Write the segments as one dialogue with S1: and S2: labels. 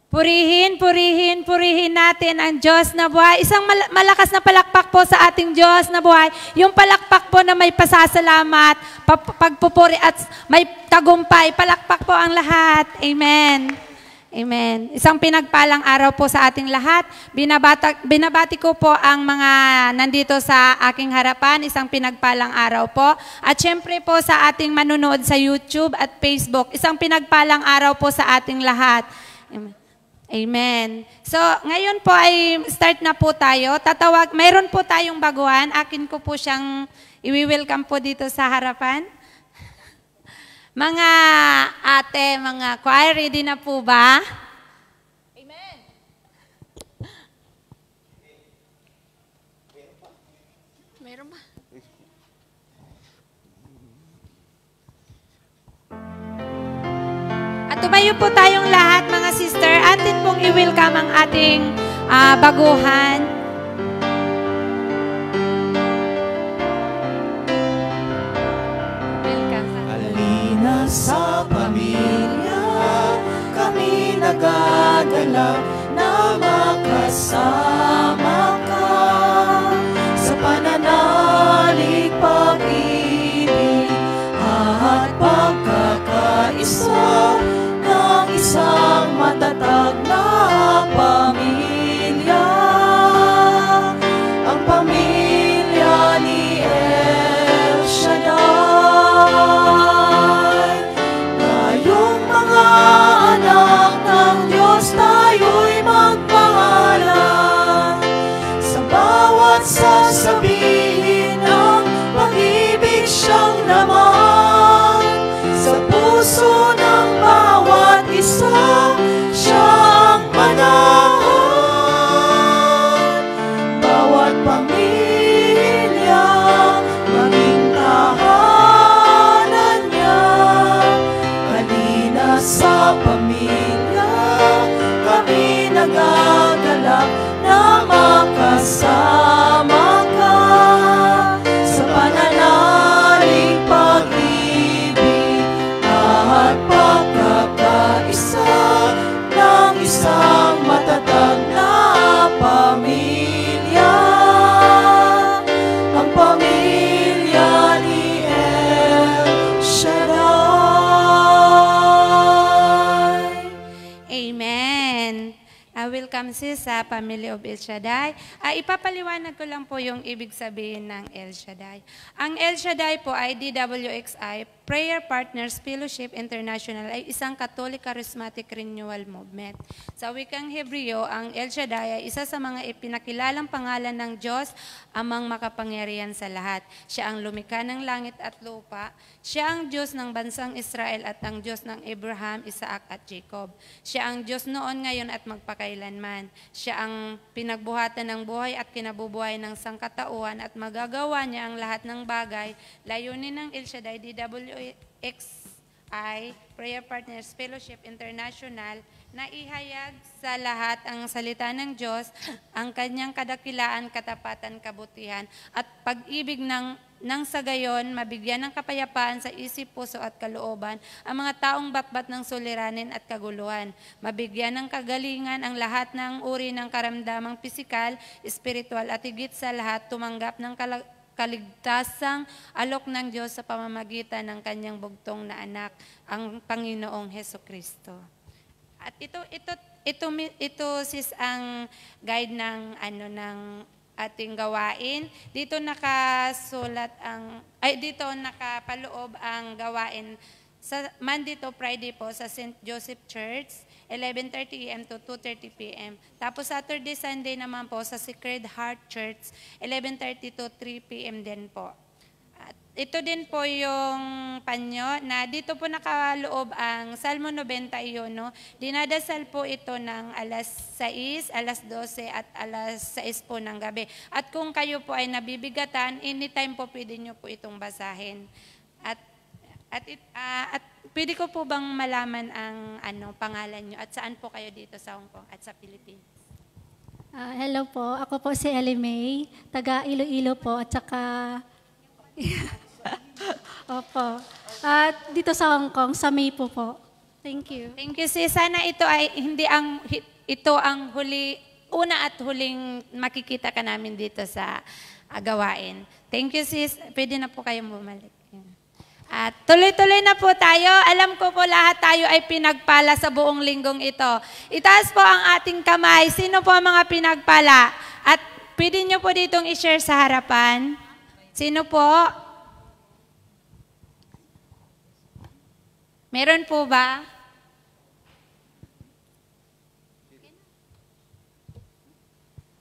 S1: Purihin, purihin, purihin natin ang Diyos na buhay. Isang malakas na palakpak po sa ating Diyos na buhay. Yung palakpak po na may pasasalamat, pagpupuri at may tagumpay. Palakpak po ang lahat. Amen. Amen. Isang pinagpalang araw po sa ating lahat. Binabati ko po ang mga nandito sa aking harapan. Isang pinagpalang araw po. At syempre po sa ating manunood sa YouTube at Facebook. Isang pinagpalang araw po sa ating lahat. Amen. Amen. So, ngayon po ay start na po tayo. Mayroon po tayong baguhan. Akin ko po siyang i-welcome po dito sa harapan. Mga ate, mga choir, ready na po ba? Amen. Mayroon ba? At tumayo po tayong lahat, mga sister. Atin pong i-welcome ang ating baguhan. Welcome.
S2: Halina sa pamilya, kami nagagalak na makasama ka sa pananalig, pag-ibig at pagkakaisa ng isang matatag na pamilya, ang pamilya ni El Shaddai. Tayong mga anak ng Diyos, tayo'y magpangalan sa bawat sasabihin ng pag-ibig siyang laman sa puso ng bawat isa. Siya ang manahan, bawat pamilya maging tahanan niya. Halina sa pamilya, kami nagagalak na makasama ka sa pananalig, pag-ibig at pagkakaisa ng isang matatag na pamilya, ang pamilya ni El Shaddai.
S1: Amen. Welcome sis sa Family of El Shaddai. Ipapaliwanag ko lang po yung ibig sabihin ng El Shaddai. Ang El Shaddai po ay DWXI, Prayer Partners Fellowship International, ay isang Catholic Charismatic Renewal Movement. Sa wikang Hebreo, ang El Shaddai ay isa sa mga ipinakilalang pangalan ng Diyos, amang makapangyarihan sa lahat. Siya ang lumikha ng langit at lupa. Siya ang Diyos ng bansang Israel at ang Diyos ng Abraham, Isaac at Jacob. Siya ang Diyos noon, ngayon at magpakailanman. Siya ang pinagbuhatan ng buhay at kinabubuhay ng sangkatauhan at magagawa niya ang lahat ng bagay. Layunin ng El Shaddai, DWXI, Prayer Partners Fellowship International, na ihayag sa lahat ang salita ng Diyos, ang kanyang kadakilaan, katapatan, kabutihan, at pag-ibig ng sa gayon, mabigyan ng kapayapaan sa isip, puso at kalooban ang mga taong batbat ng suliranin at kaguluhan. Mabigyan ng kagalingan ang lahat ng uri ng karamdamang pisikal, espiritual at higit sa lahat tumanggap ng kaligtasang alok ng Diyos sa pamamagitan ng kanyang bugtong na anak, ang Panginoong Hesukristo. At ito sis ang guide ng ng ating gawain. Dito nakasulat dito nakapaloob ang gawain sa Monday to Friday po sa St. Joseph Church, 11:30 a.m. to 2:30 p.m. Tapos Saturday, Sunday naman po sa Sacred Heart Church, 11:30 to 3 p.m. din po. At ito din po yung panyo na dito po nakaloob ang Salmo 91. Dinadasal po ito ng alas 6, alas 12 at alas 6 po ng gabi. At kung kayo po ay nabibigatan, anytime po pwede nyo po itong basahin. At pwede ko po bang malaman ang pangalan nyo at saan po kayo dito sa Hong Kong at sa Philippines?
S3: Hello po, ako po si Ellie May, taga Iloilo po at saka Opo. At dito sa Hong Kong, sa May po. Thank you.
S1: Thank you, sis. Sana ito ay ito ang una at huling makikita ka namin dito sa gawain. Thank you, sis. Pwede na po kayong bumalik. At tuloy-tuloy na po tayo. Alam ko po lahat tayo ay pinagpala sa buong linggong ito. Itaas po ang ating kamay. Sino po ang mga pinagpala? At pwede nyo po ditong i-share sa harapan. Sino po? Meron po ba?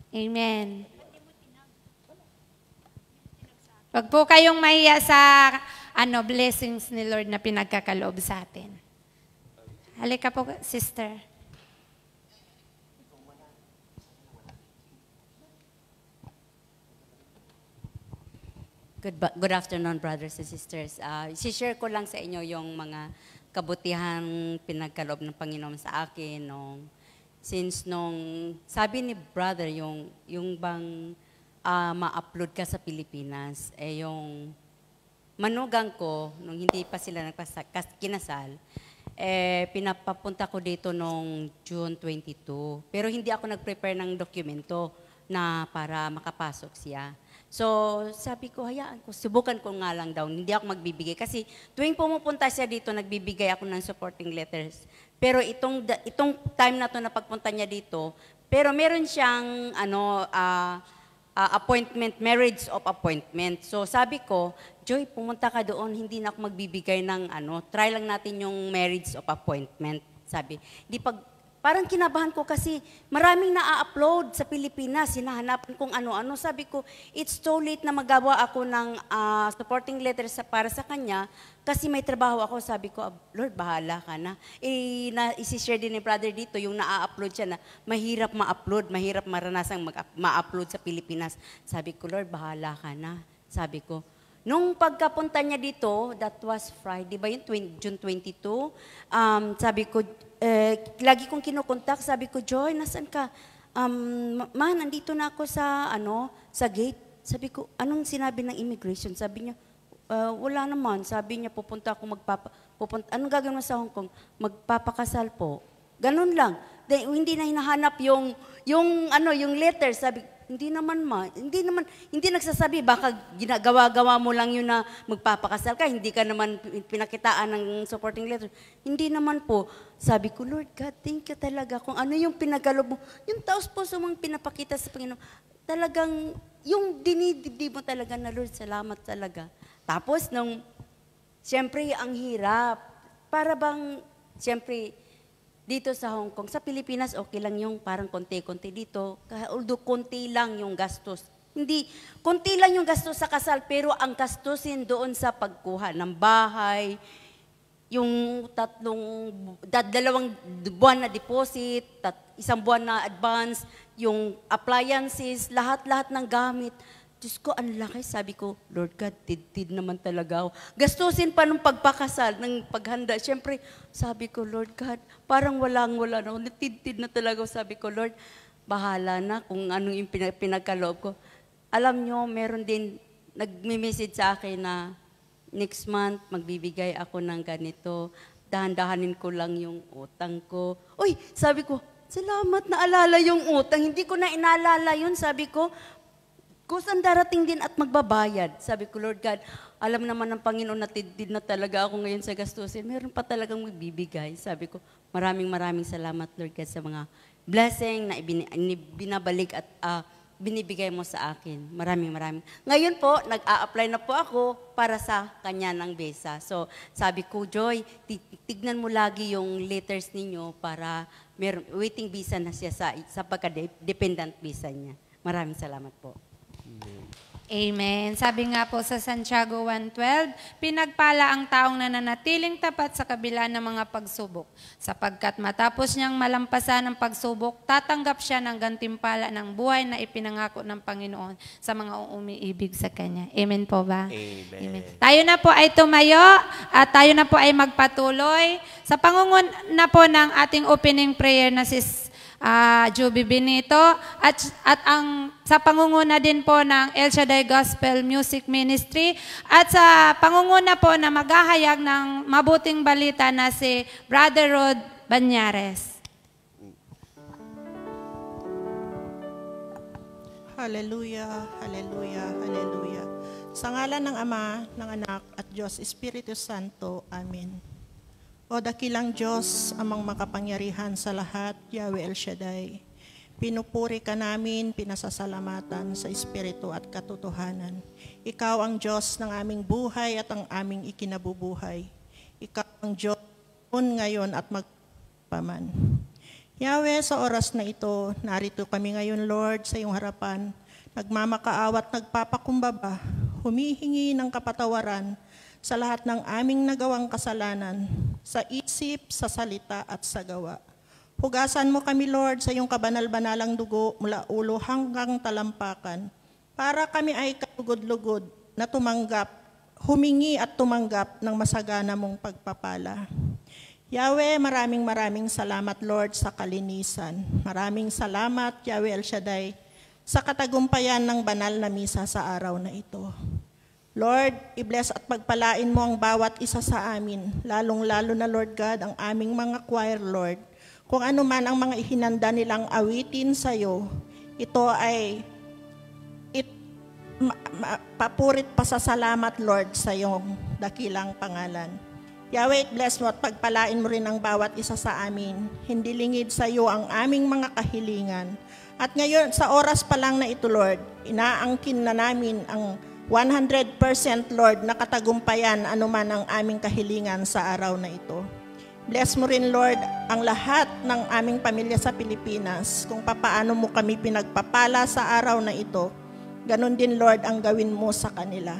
S1: Amen. Wag po kayong mahiya sa blessings ni Lord na pinagkakaloob sa atin. Halika po, sister.
S4: Good afternoon, brothers and sisters. Si-share ko lang sa inyo yung mga kabutihan pinagkaloob ng Panginoon sa akin since sabi ni brother yung bang ma-upload ka sa Pilipinas, yung manugang ko, nung hindi pa sila kinasal, pinapapunta ko dito nung June 22. Pero hindi ako nag-prepare ng dokumento na para makapasok siya. So, sabi ko, hayaan ko, subukan ko nga lang daw, hindi ako magbibigay. Kasi tuwing pumupunta siya dito, nagbibigay ako ng supporting letters. Pero itong time na to na pagpunta niya dito, pero meron siyang appointment, marriage of appointment. So sabi ko, Joy, pumunta ka doon, hindi na ako magbibigay ng try lang natin yung marriage of appointment. Sabi, parang kinabahan ko kasi maraming na-upload sa Pilipinas, hinahanapan kong ano-ano. Sabi ko, it's too late na magawa ako ng supporting letters para sa kanya kasi may trabaho ako. Sabi ko, Lord, bahala ka na. Isi-share din ni brother dito, yung na-upload siya na mahirap ma-upload, mahirap maranasang ma-upload sa Pilipinas. Sabi ko, Lord, bahala ka na. Sabi ko, nung pagkapunta niya dito, that was Friday, ba yun? June 22, sabi ko, lagi kong kinukontak, sabi ko, Joy, nasan ka? Nandito na ako sa gate. Sabi ko, anong sinabi ng immigration? Sabi niya, wala naman. Sabi niya, pupunta ako anong gagawin mo sa Hong Kong? Magpapakasal po. Ganun lang. Hindi na hinahanap yung letter. Sabi, hindi nagsasabi, baka ginagawa-gawa mo lang yun na magpapakasal ka, hindi ka naman pinakitaan ng supporting letter. Hindi naman po. Sabi ko, Lord God, thank you talaga kung ano yung pinagalob mo. Yung taos puso mong pinapakita sa Panginoon, talagang yung dinidibdib mo talaga na, Lord, salamat talaga. Tapos siyempre, ang hirap. Para bang, siyempre, dito sa Hong Kong, sa Pilipinas, okay lang yung parang konti-konti dito. Although konti lang yung gastos. Konti lang yung gastos sa kasal, pero ang gastusin doon sa pagkuha ng bahay, yung 2 buwan na deposit, 1 buwan na advance, yung appliances, lahat-lahat ng gamit. Diyos ko, ang laki. Sabi ko, Lord God, tid naman talaga ako. Gastusin pa nung pagpakasal, ng paghanda. Siyempre, sabi ko, Lord God, parang walang-wala na. Tid na talaga ako. Sabi ko, Lord, bahala na kung anong yung pinagkaloob ko. Alam nyo, meron din nagme-message sa akin na next month, magbibigay ako ng ganito. Dahan-dahanin ko lang yung utang ko. Uy, sabi ko, salamat na alala yung utang. Hindi ko na inaalala yun. Sabi ko, kusang darating din at magbabayad. Sabi ko, Lord God, alam naman ng Panginoon na tidid na talaga ako ngayon sa gastusin. Meron pa talagang magbibigay. Sabi ko, maraming salamat, Lord God, sa mga blessing na binabalik at binibigay mo sa akin. Maraming. Ngayon po, nag-a-apply na po ako para sa kanya ng visa. So, sabi ko, Joy, tignan mo lagi yung letters ninyo para waiting visa na siya sa pagka-dependent visa niya. Maraming salamat po.
S1: Amen. Sabi nga po sa Santiago 1:12, pinagpala ang taong nananatiling tapat sa kabila ng mga pagsubok, sapagkat matapos niyang malampasan ang pagsubok, tatanggap siya ng gantimpala ng buhay na ipinangako ng Panginoon sa mga umiibig sa Kanya. Amen po ba?
S5: Amen.
S1: Tayo na po ay tumayo at tayo na po ay magpatuloy sa pangunguna po ng ating opening prayer na si Juby Benito, at ang sa pangunguna din po ng El Shaddai Gospel Music Ministry, at sa pangunguna po na maghahayag ng mabuting balita na si Brother Rod Banyares.
S5: Hallelujah, hallelujah, hallelujah. Sa ngalan ng Ama, ng Anak, at Diyos Espiritu Santo. Amen. O dakilang Diyos, amang makapangyarihan sa lahat, Yahweh El Shaddai, pinupuri ka namin, pinasasalamatan sa Espiritu at katotohanan. Ikaw ang Diyos ng aming buhay at ang aming ikinabubuhay. Ikaw ang Diyos ngayon at magpaman. Yahweh, sa oras na ito, narito kami ngayon, Lord, sa iyong harapan, nagmamakaawa at nagpapakumbaba, humihingi ng kapatawaran sa lahat ng aming nagawang kasalanan, sa isip, sa salita at sa gawa. Hugasan mo kami, Lord, sa iyong kabanal-banalang dugo mula ulo hanggang talampakan, para kami ay kalugod-lugod na tumanggap, humingi at tumanggap ng masagana mong pagpapala. Yahweh, maraming salamat, Lord, sa kalinisan. Maraming salamat, Yahweh El Shaddai, sa katagumpayan ng banal na misa sa araw na ito. Lord, i-bless at pagpalain mo ang bawat isa sa amin, lalong-lalo na, Lord God, ang aming mga choir, Lord. Kung ano man ang mga ihinanda nilang awitin sa iyo, ito ay papurit pasasalamat, Lord, sa iyong dakilang pangalan. Yahweh, bless mo at pagpalain mo rin ang bawat isa sa amin. Hindi lingid sa iyo ang aming mga kahilingan. At ngayon, sa oras pa lang na ito, Lord, inaangkin na namin ang 100%, Lord, na katagumpayan anuman ang aming kahilingan sa araw na ito. Bless mo rin, Lord, ang lahat ng aming pamilya sa Pilipinas, kung papaano mo kami pinagpapala sa araw na ito. Ganon din, Lord, ang gawin mo sa kanila.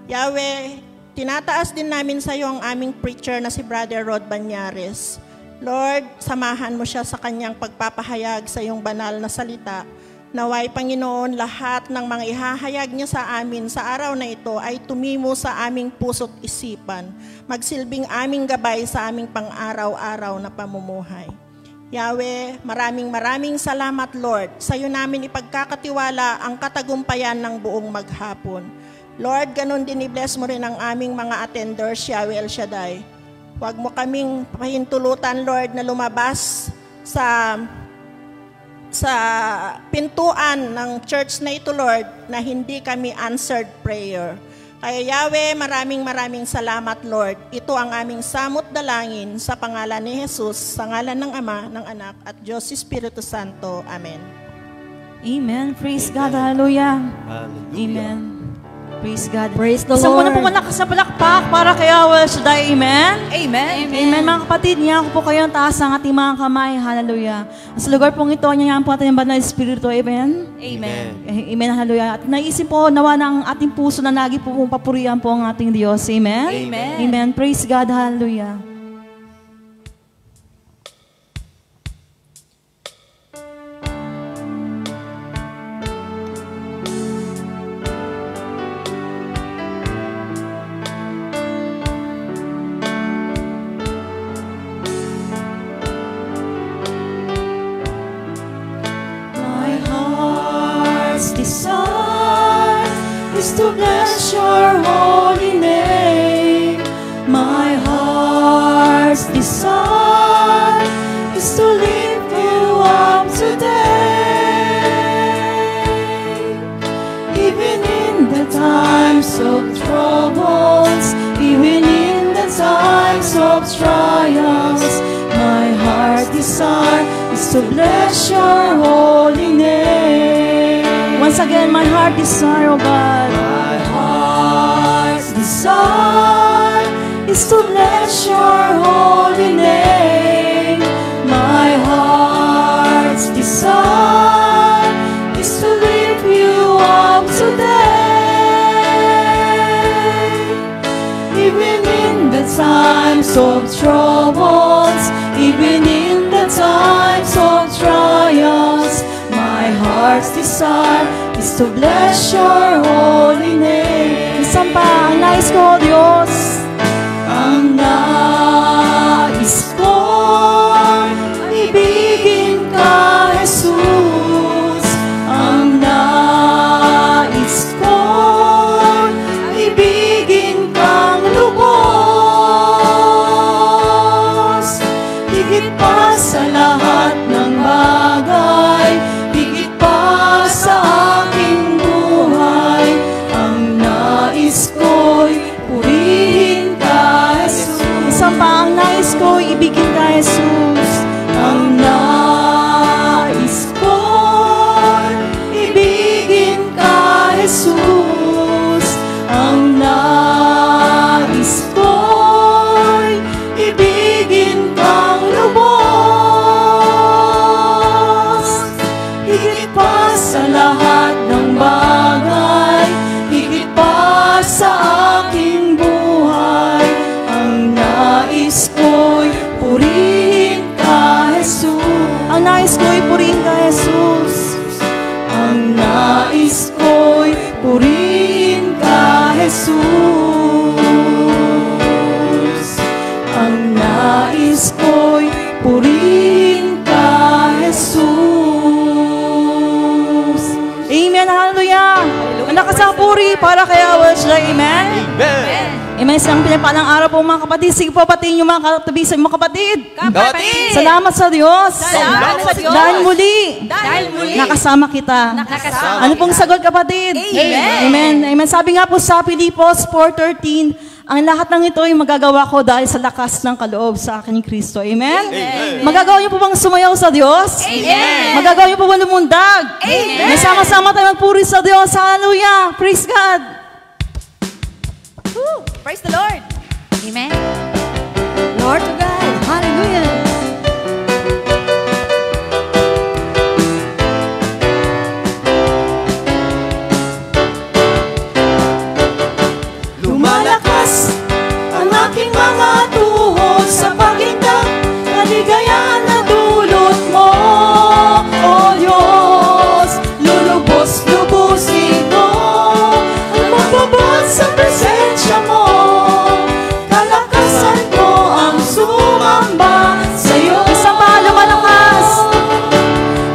S5: Yahweh, tinataas din namin sa iyo ang aming preacher na si Brother Rod Banyares. Lord, samahan mo siya sa kanyang pagpapahayag sa iyong banal na salita. Naway, Panginoon, lahat ng mga ihahayag niya sa amin sa araw na ito ay tumimo sa aming puso't isipan, magsilbing aming gabay sa aming pang-araw-araw na pamumuhay. Yahweh, maraming salamat, Lord. Sa iyo namin ipagkakatiwala ang katagumpayan ng buong maghapon. Lord, ganun din i-bless mo rin ang aming mga attenders, Yahweh El Shaddai. Huwag mo kaming pahintulutan, Lord, na lumabas sa pintuan ng church na ito, Lord, na hindi kami answered prayer. Kaya Yahweh, maraming salamat, Lord. Ito ang aming samot dalangin sa pangalan ni Jesus, sa ngalan ng Ama, ng Anak, at Diyos Espiritu Santo. Amen.
S2: Amen. Praise God. Hallelujah.
S6: Hallelujah.
S2: Amen. Praise God.
S7: Praise the
S2: Isang
S7: Lord.
S2: muna po malakas na palakpak para kay Yahweh Shaddai. Amen.
S7: Amen.
S2: Amen. Mga kapatid, niya po kayo ang taas ng ating mga kamay. Hallelujah. Sa lugar pong ito, niya po ating banal na Espiritu. Amen.
S7: Amen.
S2: Amen. Hallelujah. At naisip po, nawa ng ating puso na lagi po pong papurihan po ang ating Diyos. Amen.
S7: Amen.
S2: Amen. Praise God. Hallelujah. Desire is to bless your holy name. My heart's desire is to lift you up today. Even in the times of troubles, even in the times of trials, my heart's desire is to bless your holy name. Once again, my heart desire, oh God. My heart's desire is to bless your holy name. My heart's desire is to lift you up today. Even in the times of troubles, even in the times of trials, my heart's desire is to bless your holy name. Isang pa, ang nais ko, Diyos. Ang nais ko, ibigin ka purihin ka, Jesus.
S6: Amen. Hallelujah. Ang lakas ng puri para kay our Lord. Amen.
S7: Amen.
S6: Amen. Isang pinapalang araw po mga kapatid. Sige po, patiin yung mga katabi sa mga kapatid.
S7: Kapatid.
S6: Salamat sa Diyos.
S7: Salamat sa Diyos.
S6: Dahil muli,
S7: muli.
S6: nakasama kita. Ano pong sagot, kapatid? Amen. Amen. Sabi nga po sa Pilipos 4:13, ang lahat ng ito ay magagawa ko dahil sa lakas ng kaloob sa akin ni Kristo. Amen?
S7: Amen.
S6: Magagawa niyo po bang sumayaw sa Diyos?
S7: Amen.
S6: Magagawa niyo po ba lumundag?
S7: Amen.
S6: May sama-sama tayo magpuri sa Diyos. Hallelujah. Praise God.
S2: Praise the Lord.
S1: Amen.
S2: Lord to God. Hallelujah. Lumalakas ang aking mga tuhod sa pagitan, kaligayahan na dulot mo, O Diyos. Lulubos-lubusin ko ang magbabad sa presensya mo. Kalakasan ko ang sumamba sa'yo.
S6: Isang pa, lumalakas.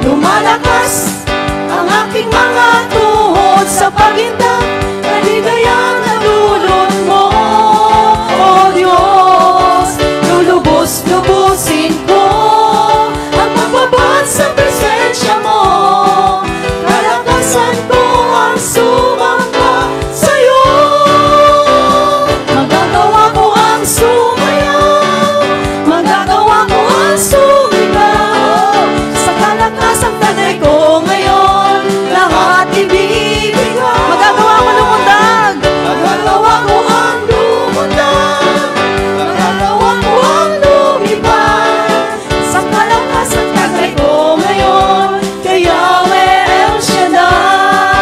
S2: Lumalakas ang aking mga tuhod sa pagitan, kaligayahan na dulot mo, O Diyos. Lulubos-lubusin ko ang magbabad sa presensya mo. Kalakasan ko ang sumamba sa'yo. Magagawa ko ang sumayaw, magagawa ko ang sumigaw. Sa kalakasang tagay ko ngayon, lahat ibibigay.
S6: Magagawa ko lumundag.
S2: Magagawa ko ang lumundag, magagawa ko ang lumipad. Sa kalakasang tagay ko ngayon, kay Yahweh El Shaddai.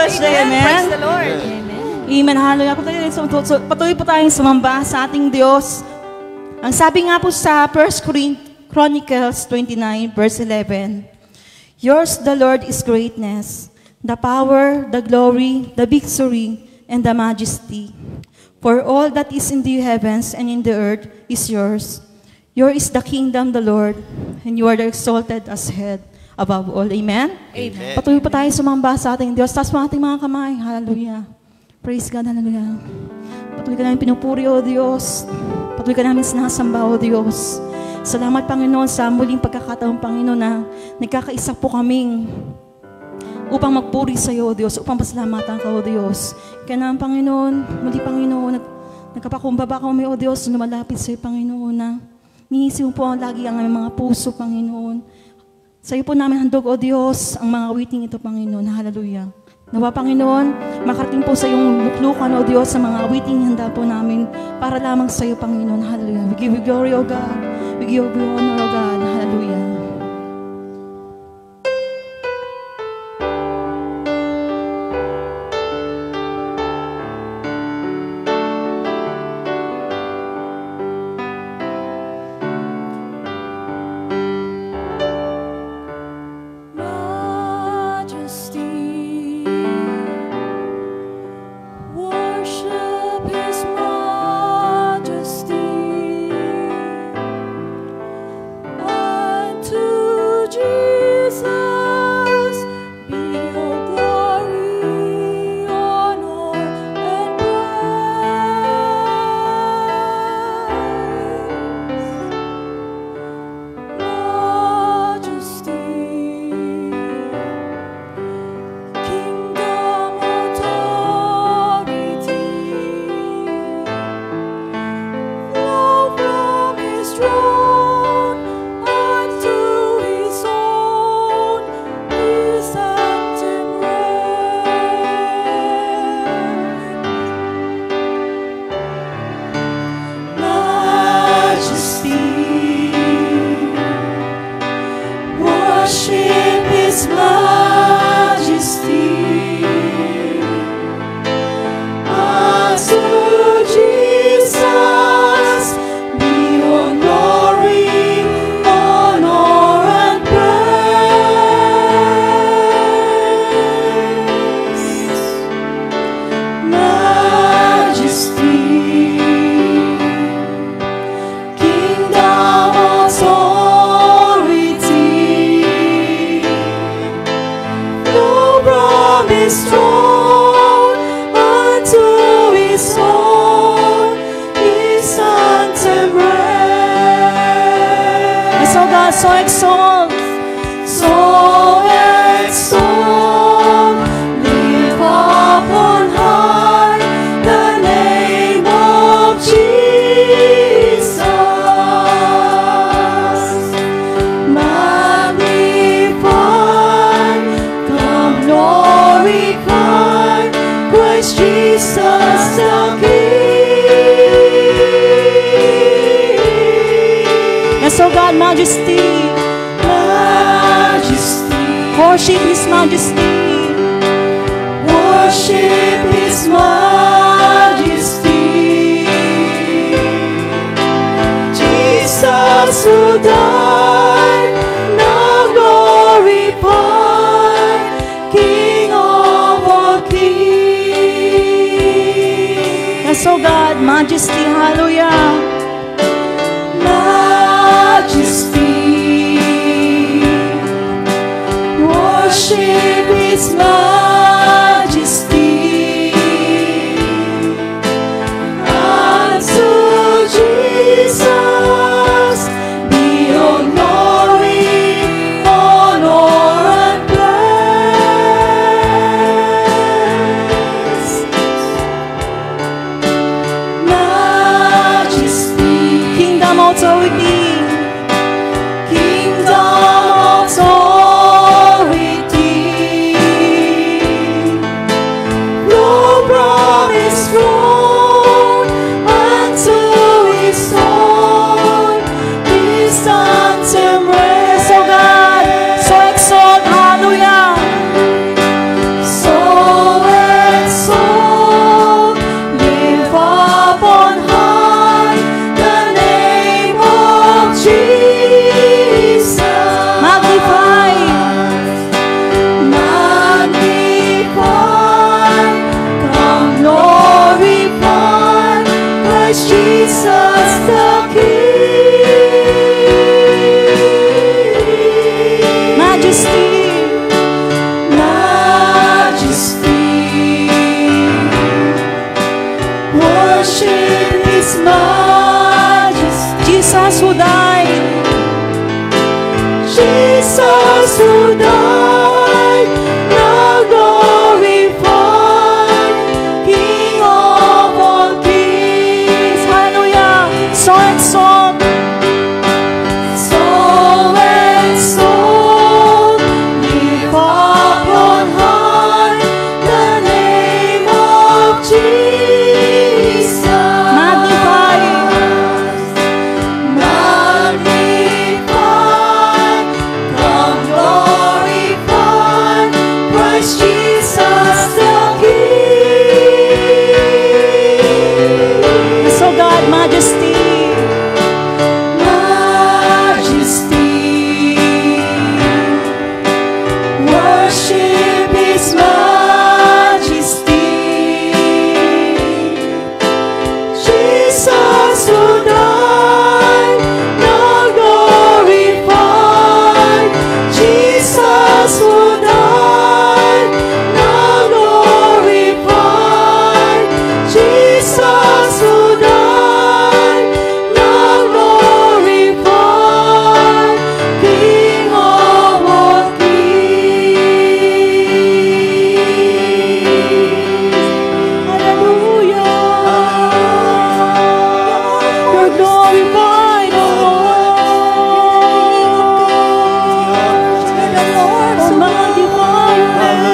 S6: blessed day. Amen.
S7: Praise the Lord.
S6: Amen. Hallelujah. So, patuloy po tayong sumamba sa ating Diyos. Ang sabi nga po sa 1 Chronicles 29, verse 11, Yours, the Lord, is greatness, the power, the glory, the victory, and the majesty. For all that is in the heavens and in the earth is yours. Yours is the kingdom, the Lord, and you are the exalted as head above all. Amen?
S7: Amen.
S6: Patuloy po tayo sumamba sa ating Diyos. Taas mo ating mga kamay. Hallelujah. Praise God. Hallelujah. Patuloy ka namin pinupuri, O Diyos. Patuloy ka namin sinasamba, O Diyos. Salamat, Panginoon, sa muling pagkakataon, Panginoon, na nagkakaisa po kaming upang magpuri sa iyo, O Diyos, upang pasalamatan ka, O Diyos. Kaya naman, Panginoon, muli, Panginoon, nagkapakumbaba kami, O Diyos, lumalapit sa iyo, Panginoon, na niisip mo po lagi ang aming mga puso, Panginoon. Sa iyo po namin handog, O Diyos, ang mga awiting ito, Panginoon. Hallelujah. Nawa, Panginoon, makarating po sa iyong luklukan, O Diyos, sa mga awiting handa po namin para lamang sa iyo, Panginoon. Hallelujah. We give you glory, O God. We give you honor, O God. Hallelujah. So exalt, lift up on high the name of Jesus. Magnify, come glorify Christ Jesus the King. Yes, oh God, majesty. Worship His majesty. Worship His majesty. Jesus who died, now glorified, King of all kings. Yes, oh God, majesty, hallelujah. Majesty. Worship His majesty. Unto Jesus be all glory, honor, and praise. Majesty, kingdom, authority. Kingdom, authority. So
S2: Jesus who died, now glorified, King of all kings. Hallelujah. So exalt, lift up on high the name of Jesus. Magnify, come glorify Christ Jesus the King. So God, majesty, worship His majesty. Jesus who died, now glorified. Jesus who died, now glorified. Jesus who died, now glorified. King of all kings. Hallelujah. You're glorified, O Lord. So magnify your name.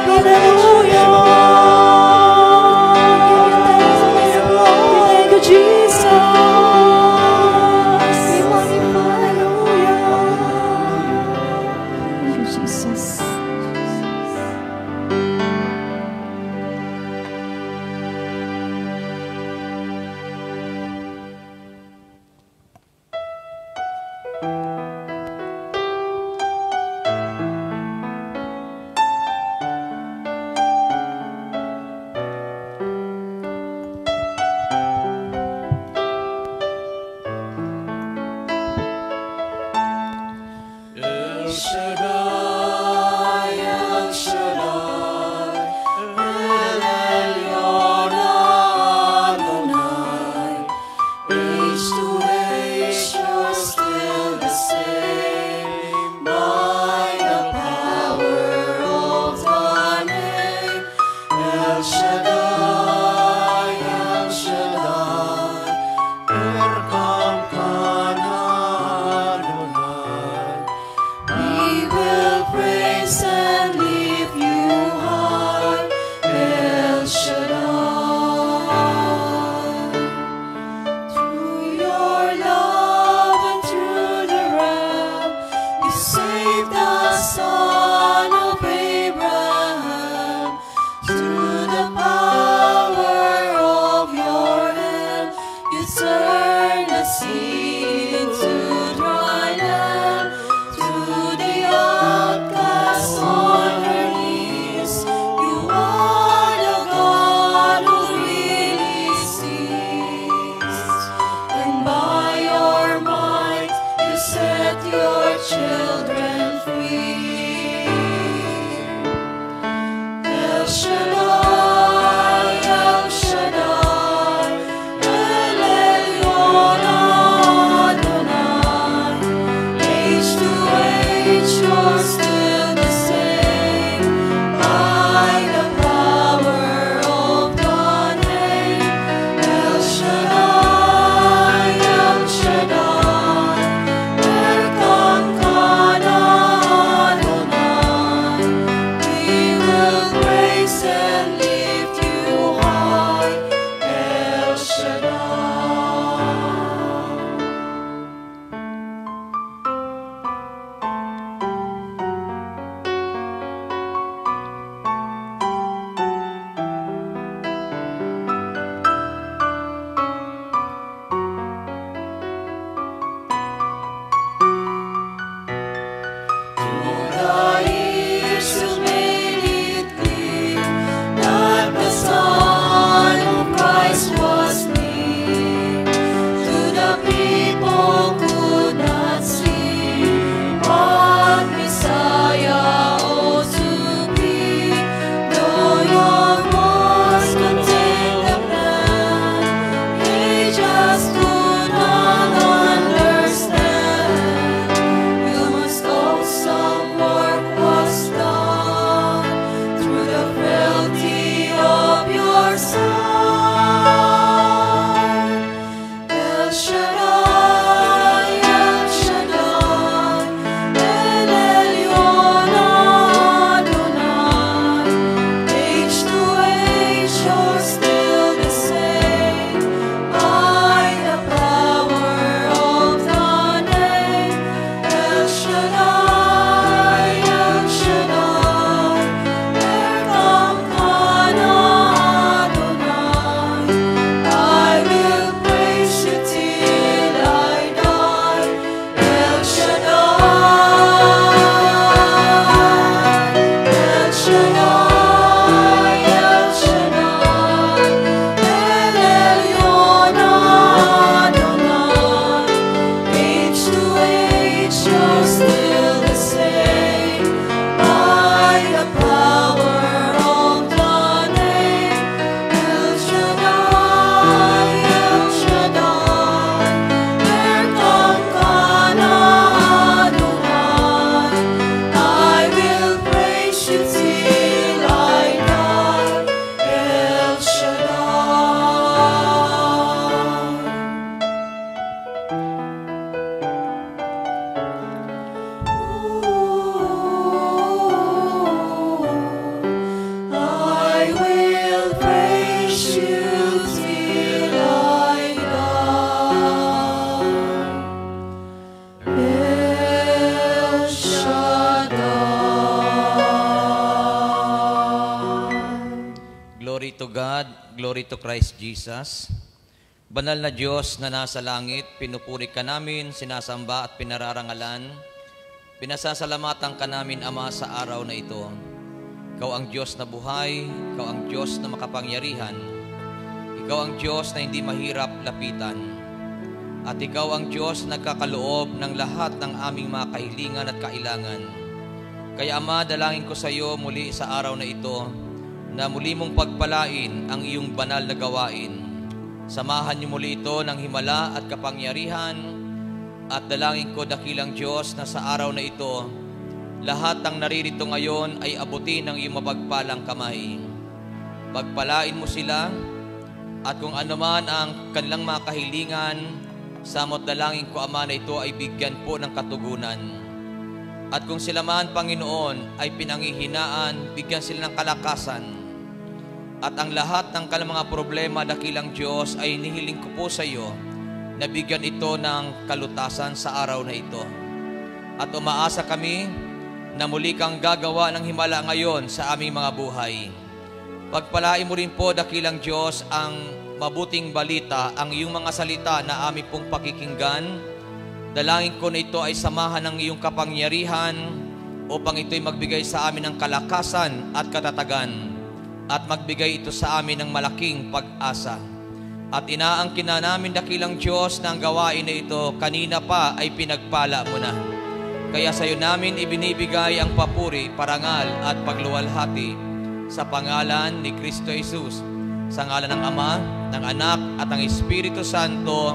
S2: Hallelujah. Thank you, Jesus. Hallelujah. Thank you, Jesus.
S8: El Shaddai, El Shaddai, El Elyon Adonai. Age to age, you're still the same. By the power of thy name, El Shaddai, El Shaddai, Erkam Kana Adonai. We will praise and lift you high, El Shaddai. Through your love and through the Ram, you saved the son of Abraham. Through the power of your hand, you turned the sea into dry land. Through the outcast on her knees, you are the God who really sees. And by your might, you set your children free. El Shaddai, El Shaddai, El Elyon Adonai. Age to age, you're still the same. By the power of thy name, El Shaddai, El Shaddai, Erkam Kana Adonai. We will praise and lift you high, El Shaddai. Through the years you made it clear that the Son of Christ was near.
S9: Glory to Christ Jesus. Banal na Diyos na nasa langit, pinupuri ka namin, sinasamba at pinararangalan. Pinasasalamatan ka namin, Ama, sa araw na ito. Ikaw ang Diyos na buhay, Ikaw ang Diyos na makapangyarihan. Ikaw ang Diyos na hindi mahirap lapitan. At Ikaw ang Diyos na nagkakaloob ng lahat ng aming mga kahilingan at kailangan. Kaya Ama, dalangin ko sa iyo muli sa araw na ito, na muli mong pagpalain ang iyong banal na gawain. Samahan niyo muli ito ng himala at kapangyarihan, at dalangin ko, dakilang Diyos, na sa araw na ito, lahat ng naririto ngayon ay abutin ng iyong mapagpalang kamay. Pagpalain mo sila, at kung ano man ang kanilang mga kahilingan, samot dalangin ko, Ama, na ito ay bigyan po ng katugunan. At kung sila man, Panginoon, ay pinanghihinaan, bigyan sila ng kalakasan. At ang lahat ng kanilang mga problema, dakilang Diyos, ay nihiling ko po sa iyo, na bigyan ito ng kalutasan sa araw na ito. At umaasa kami na muli kang gagawa ng himala ngayon sa aming mga buhay. Pagpalain mo rin po, dakilang Diyos, ang mabuting balita, ang iyong mga salita na aming pong pakikinggan. Dalangin ko na ito ay samahan ng iyong kapangyarihan upang ito'y magbigay sa amin ng kalakasan at katatagan, at magbigay ito sa amin ng malaking pag-asa. At inaangkin na namin, dakilang Diyos, na ang gawain na ito kanina pa ay pinagpala mo na. Kaya sa iyo namin ibinibigay ang papuri, parangal at pagluwalhati sa pangalan ni Kristo Jesus, sa ngalan ng Ama, ng Anak at ng Espiritu Santo.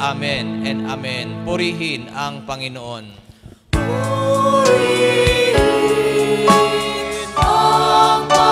S9: Amen and Amen. Purihin ang Panginoon.
S8: Purihin ang Panginoon.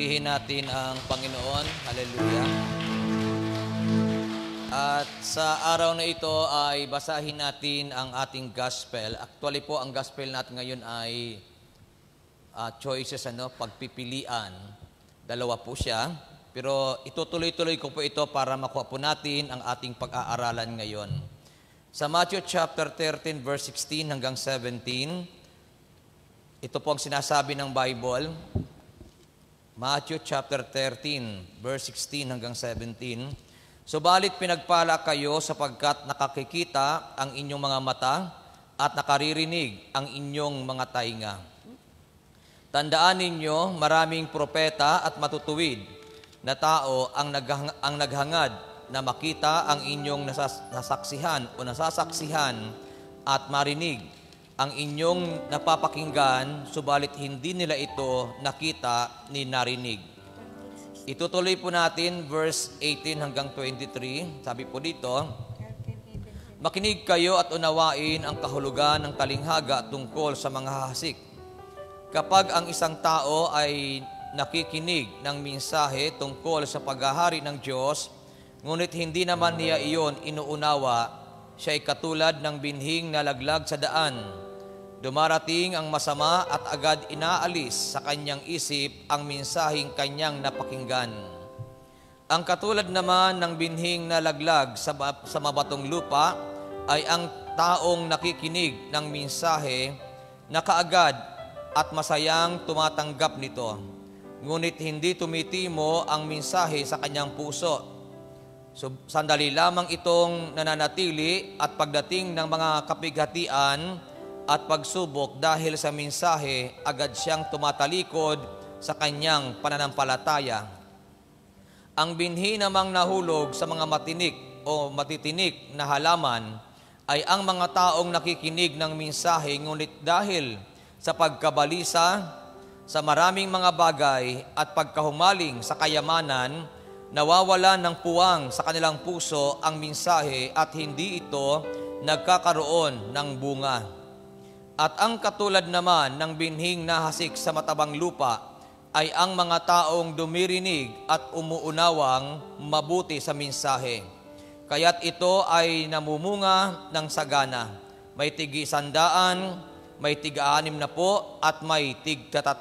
S9: Purihin natin ang Panginoon. Hallelujah. At sa araw na ito ay basahin natin ang ating gospel. Actually po, ang gospel natin ngayon ay choices, pagpipilian. Dalawa po siya. Pero itutuloy-tuloy ko po ito para makuha po natin ang ating pag-aaralan ngayon. Sa Matthew chapter 13, verse 16 hanggang 17, ito po ang sinasabi ng Bible. Matthew chapter 13, verse 16 hanggang 17. Subalit pinagpala kayo sapagkat nakakikita ang inyong mga mata at nakaririnig ang inyong mga tainga. Tandaan ninyo, maraming propeta at matutuwid na tao ang naghangad na makita ang inyong nasaksihan o nasasaksihan at marinig ang inyong napapakinggan, subalit hindi nila ito nakita ni narinig. Itutuloy po natin verse 18 hanggang 23. Sabi po dito, makinig kayo at unawain ang kahulugan ng talinghaga tungkol sa mga hasik. Kapag ang isang tao ay nakikinig ng mensahe tungkol sa paghahari ng Diyos, ngunit hindi naman niya iyon inuunawa, siya ay katulad ng binhing nalaglag sa daan. Dumarating ang masama at agad inaalis sa kanyang isip ang mensaheng kanyang napakinggan. Ang katulad naman ng binhing nalaglag sa mabatong lupa ay ang taong nakikinig ng mensahe na kaagad at masayang tumatanggap nito. Ngunit hindi tumitimo ang mensahe sa kanyang puso. So, sandali lamang itong nananatili at pagdating ng mga kapighatian at pagsubok dahil sa mensahe, agad siyang tumatalikod sa kanyang pananampalataya. Ang binhi namang nahulog sa mga matinik o matitinik na halaman ay ang mga taong nakikinig ng mensahe, ngunit dahil sa pagkabalisa sa maraming mga bagay at pagkahumaling sa kayamanan, nawawala ng puwang sa kanilang puso ang mensahe at hindi ito nagkakaroon ng bunga. At ang katulad naman ng binhing nahasik sa matabang lupa ay ang mga taong dumirinig at umuunawang mabuti sa mensahe. Kaya't ito ay namumunga ng sagana. May tig-100, may tig-60 at may tig-30.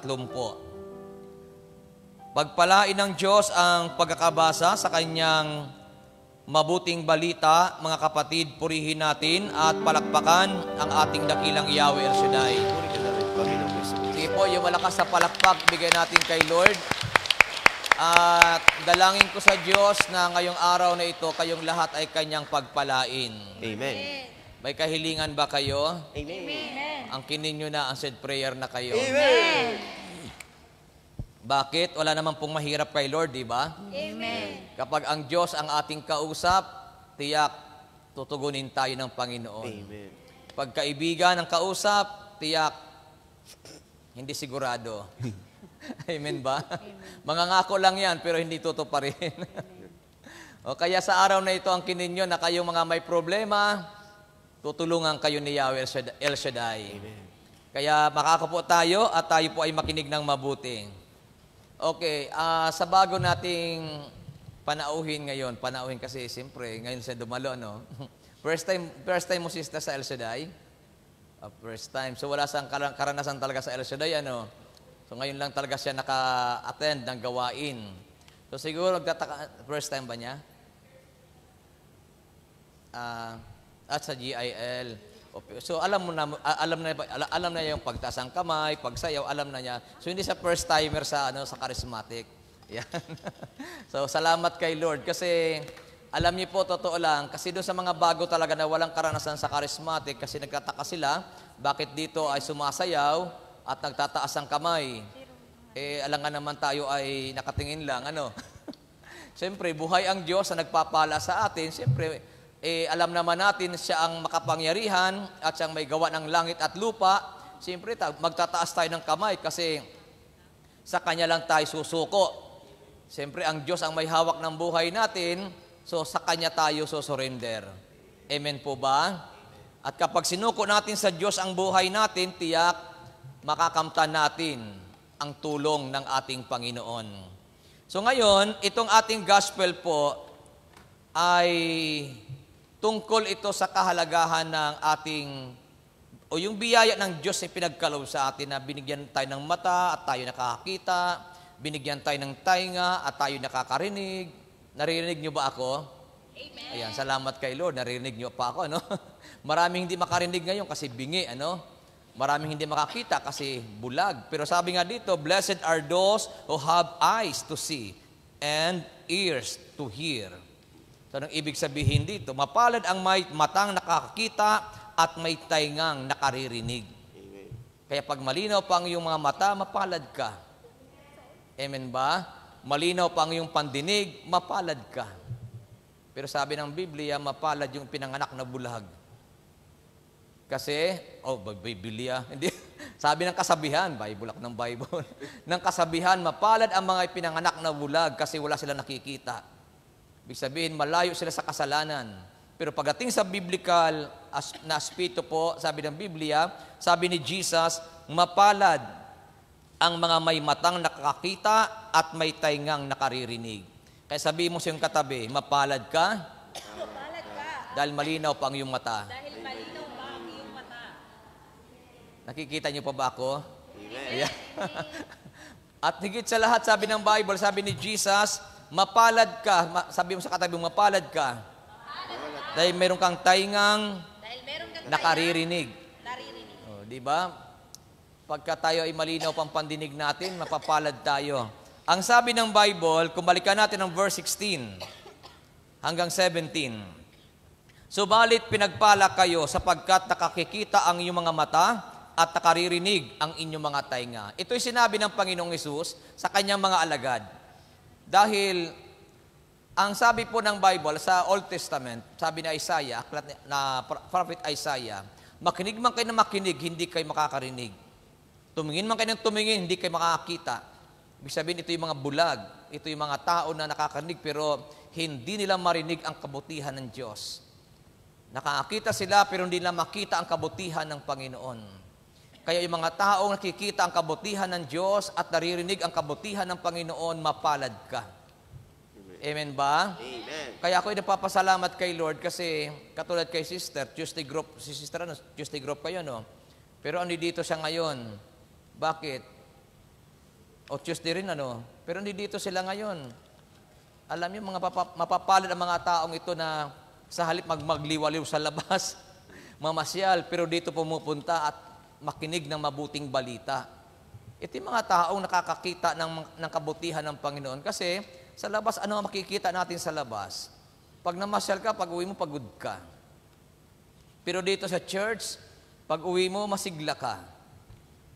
S9: Pagpalain ng Diyos ang pagkakabasa sa kanyang mabuting balita. Mga kapatid, purihin natin at palakpakan ang ating dakilang Yahweh El Shaddai. Sige po, yung malakas na palakpak, bigay natin kay Lord. At dalangin ko sa Diyos na ngayong araw na ito, kayong lahat ay kanyang pagpalain.
S10: Amen.
S9: May kahilingan ba kayo?
S10: Amen.
S9: Angkinin nyo na, answered prayer na kayo.
S10: Amen.
S9: Bakit? Wala naman pong mahirap kay Lord, di ba?
S1: Amen.
S9: Kapag ang Diyos ang ating kausap, tiyak, tutugunin tayo ng Panginoon.
S10: Amen.
S9: Pagkaibigan ng kausap, tiyak, hindi sigurado. Amen ba? Amen. Mangangako lang yan, pero hindi tutuparin. O kaya sa araw na ito, ang kininyo na kayong mga may problema, tutulungan kayo ni Yahweh El Shaddai.
S10: Amen.
S9: Kaya makakapo tayo at tayo po ay makinig ng mabuti. Okay, sa bago nating panauhin ngayon, panauhin kasi siyempre, ngayon siya dumalo, no? First time mo sista sa El Shaddai? First time. So wala siyang karanasan talaga sa El Shaddai, ano? So ngayon lang talaga siya naka-attend ng gawain. So siguro, first time ba niya? At sa GIL. So alam na yung pagtaas ng kamay, pagsayaw, alam na niya. So hindi siya first timer sa sa charismatic. Yan. So salamat kay Lord kasi alam niyo po, totoo lang, kasi doon sa mga bago talaga na walang karanasan sa charismatic, kasi nagtataka sila bakit dito ay sumasayaw at nagtataas ang kamay. Alam nga naman tayo ay nakatingin lang, ano? Siyempre, buhay ang Diyos na nagpapala sa atin. Siyempre, alam naman natin siya ang makapangyarihan at siyang may gawa ng langit at lupa. Siyempre, magtataas tayo ng kamay kasi sa Kanya lang tayo susuko. Siyempre, ang Diyos ang may hawak ng buhay natin, so sa Kanya tayo susurrender. Amen po ba? At kapag sinuko natin sa Diyos ang buhay natin, tiyak, makakamtan natin ang tulong ng ating Panginoon. So ngayon, itong ating gospel po ay tungkol ito sa kahalagahan ng ating, o yung biyaya ng Diyos ay pinagkaloob sa atin na binigyan tayo ng mata at tayo nakakakita, binigyan tayo ng tainga at tayo nakakarinig. Naririnig niyo ba ako? Amen. Ayan, salamat kay Lord. Naririnig niyo pa ako, ano? Maraming hindi makarinig ngayon kasi bingi, ano? Maraming hindi makakita kasi bulag. Pero sabi nga dito, blessed are those who have eyes to see and ears to hear. So, anong ibig sabihin dito? Mapalad ang may matang nakakakita at may taingang nakaririnig. Amen. Kaya pag malinaw pa ang iyong mga mata, mapalad ka. Amen ba? Malinaw pa ang iyong pandinig, mapalad ka. Pero sabi ng Biblia, mapalad yung pinanganak na bulag. Kasi, Biblia, hindi. Sabi ng kasabihan, Bible ako ng Bible, ng kasabihan, mapalad ang mga pinanganak na bulag kasi wala sila nakikita. Ibig sabihin, malayo sila sa kasalanan. Pero pagdating sa biblical na aspito po, sabi ng Biblia, sabi ni Jesus, mapalad ang mga may matang nakakita at may taingang nakaririnig. Kaya sabihin mo sa iyong katabi, mapalad ka? Mapalad ka. Dahil malinaw pa ang iyong mata. Dahil malinaw pa ang iyong mata. Nakikita niyo pa ba ako? Amen. At higit sa lahat, sabi ng Bible, sabi ni Jesus, mapalad ka. Sabi mo sa katabi mo, mapalad ka. Dahil meron kang taingang nakaririnig. O, di ba? Pagka tayo ay malinaw pang pandinig natin, mapapalad tayo. Ang sabi ng Bible, kung balikan natin ang verse 16 hanggang 17, subalit pinagpala kayo sapagkat nakakikita ang inyong mga mata at nakaririnig ang inyong mga tainga. Ito'y sinabi ng Panginoong Hesus sa kanyang mga alagad. Dahil ang sabi po ng Bible sa Old Testament, sabi ni Isaiah, na prophet Isaiah, makinig man kayo na makinig, hindi kayo makakarinig. Tumingin man kayo ng tumingin, hindi kayo makakakita. Ibig sabihin, ito yung mga bulag, ito yung mga tao na nakakarinig pero hindi nila marinig ang kabutihan ng Diyos. Nakakita sila pero hindi nila makita ang kabutihan ng Panginoon. Kaya yung mga taong nakikita ang kabutihan ng Diyos at naririnig ang kabutihan ng Panginoon, mapalad ka. Amen ba? Amen. Kaya ako'y napapasalamat kay Lord kasi katulad kay Sister, Tuesday group, si Sister ano, Tuesday group kayo, no? Pero ano dito siya ngayon? Bakit? O Tuesday rin, ano? Pero hindi dito sila ngayon. Alam niyo, mapapalad ang mga taong ito na sa halip magliwaliw sa labas, mamasyal, pero dito pumupunta at makinig ng mabuting balita. Ito yung mga taong nakakakita ng kabutihan ng Panginoon. Kasi sa labas, ano ang makikita natin sa labas? Pag namasyal ka, pag uwi mo, pagod ka. Pero dito sa church, pag uwi mo, masigla ka.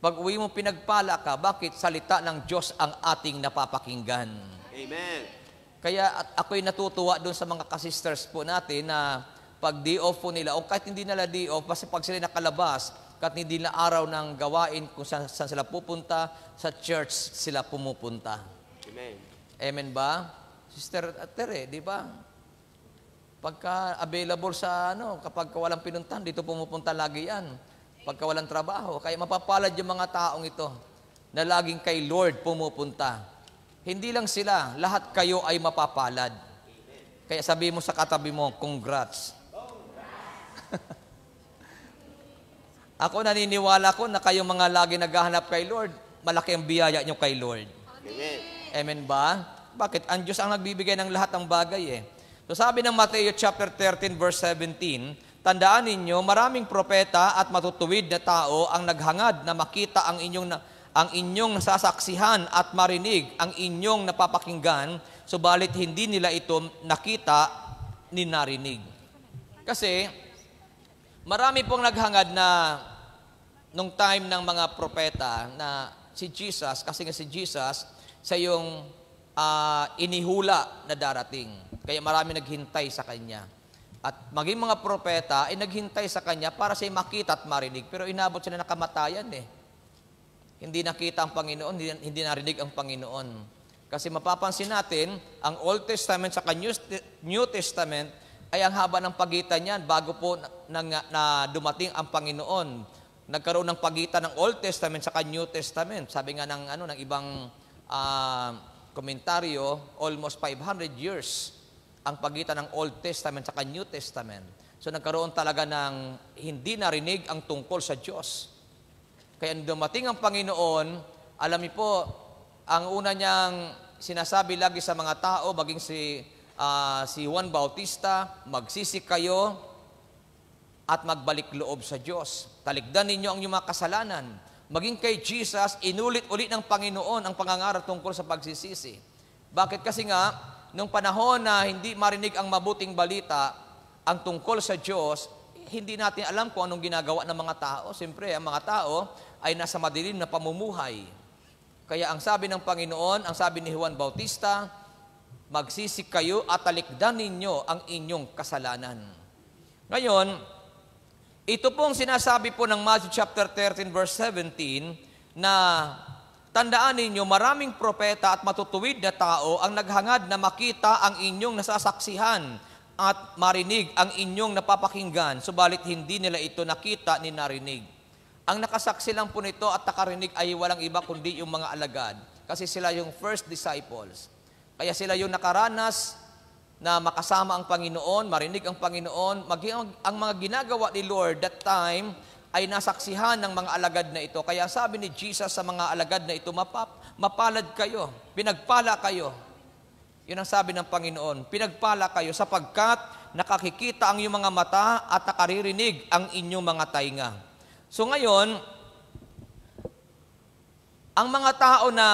S9: Pag uwi mo, pinagpala ka. Bakit? Salita ng Diyos ang ating napapakinggan. Amen. Kaya ako'y natutuwa doon sa mga kasisters po natin na pag day off po nila, o kahit hindi nila day off, basta pag sila nakalabas, kahit hindi na araw ng gawain kung saan sila pupunta, sa church sila pumupunta. Amen. Amen ba? Sister Tere, di ba? Pagka available sa kapag walang pinuntahan, dito pumupunta lagi yan. Pagka walang trabaho. Kaya mapapalad yung mga taong ito na laging kay Lord pumupunta. Hindi lang sila, lahat kayo ay mapapalad. Kaya sabi mo sa katabi mo, congrats. Ako naniniwala ko na kayong mga lagi naghahanap kay Lord, malaki ang biyaya nyo kay Lord. Amen. Amen ba? Bakit? Ang Diyos ang nagbibigay ng lahat ng bagay eh. So sabi ng Matthew chapter 13 verse 17, tandaan ninyo, maraming propeta at matutuwid na tao ang naghangad na makita ang inyong nasasaksihan at marinig ang inyong napapakinggan, subalit hindi nila ito nakita ni narinig. Kasi marami pong naghangad na nung time ng mga propeta na si Jesus, kasi nga si Jesus, sa yung inihula na darating. Kaya marami naghintay sa Kanya. At maging mga propeta ay naghintay sa Kanya para siya makita at marinig. Pero inabot sila ng kamatayan eh. Hindi nakita ang Panginoon, hindi narinig ang Panginoon. Kasi mapapansin natin, ang Old Testament sa New Testament ay ang haba ng pagitan niyan bago po na dumating ang Panginoon. nagkaroon ng pagitan ng Old Testament sa New Testament. Sabi nga ng ibang komentaryo, almost 500 years ang pagitan ng Old Testament sa New Testament. So nagkaroon talaga ng hindi narinig ang tungkol sa Diyos. Kaya dumating ang Panginoon, alam niyo po, ang una niyang sinasabi lagi sa mga tao, maging si Juan Bautista, magsisi kayo at magbalik loob sa Diyos. Talikdan ninyo ang inyong mga kasalanan. Maging kay Jesus, inulit-ulit ng Panginoon ang pangangaral tungkol sa pagsisisi. Bakit? Kasi nga, nung panahon na hindi marinig ang mabuting balita, ang tungkol sa Diyos, hindi natin alam kung anong ginagawa ng mga tao. Siyempre, ang mga tao ay nasa madilim na pamumuhay. Kaya ang sabi ng Panginoon, ang sabi ni Juan Bautista, magsisi kayo at talikdan ninyo ang inyong kasalanan. Ngayon, ito pong sinasabi po ng Matthew chapter 13 verse 17 na tandaan ninyo, maraming propeta at matutuwid na tao ang naghangad na makita ang inyong nasasaksihan at marinig ang inyong napapakinggan, subalit hindi nila ito nakita ni narinig. Ang nakasaksi lang po nito at nakarinig ay walang iba kundi yung mga alagad, kasi sila yung first disciples. Kaya sila yung nakaranas na makasama ang Panginoon, marinig ang Panginoon, ang mga ginagawa ni Lord that time ay nasaksihan ng mga alagad na ito. Kaya sabi ni Jesus sa mga alagad na ito, mapalad kayo, pinagpala kayo. Yun ang sabi ng Panginoon, pinagpala kayo sapagkat nakakikita ang iyong mga mata at nakaririnig ang inyong mga tainga. So ngayon, ang mga tao na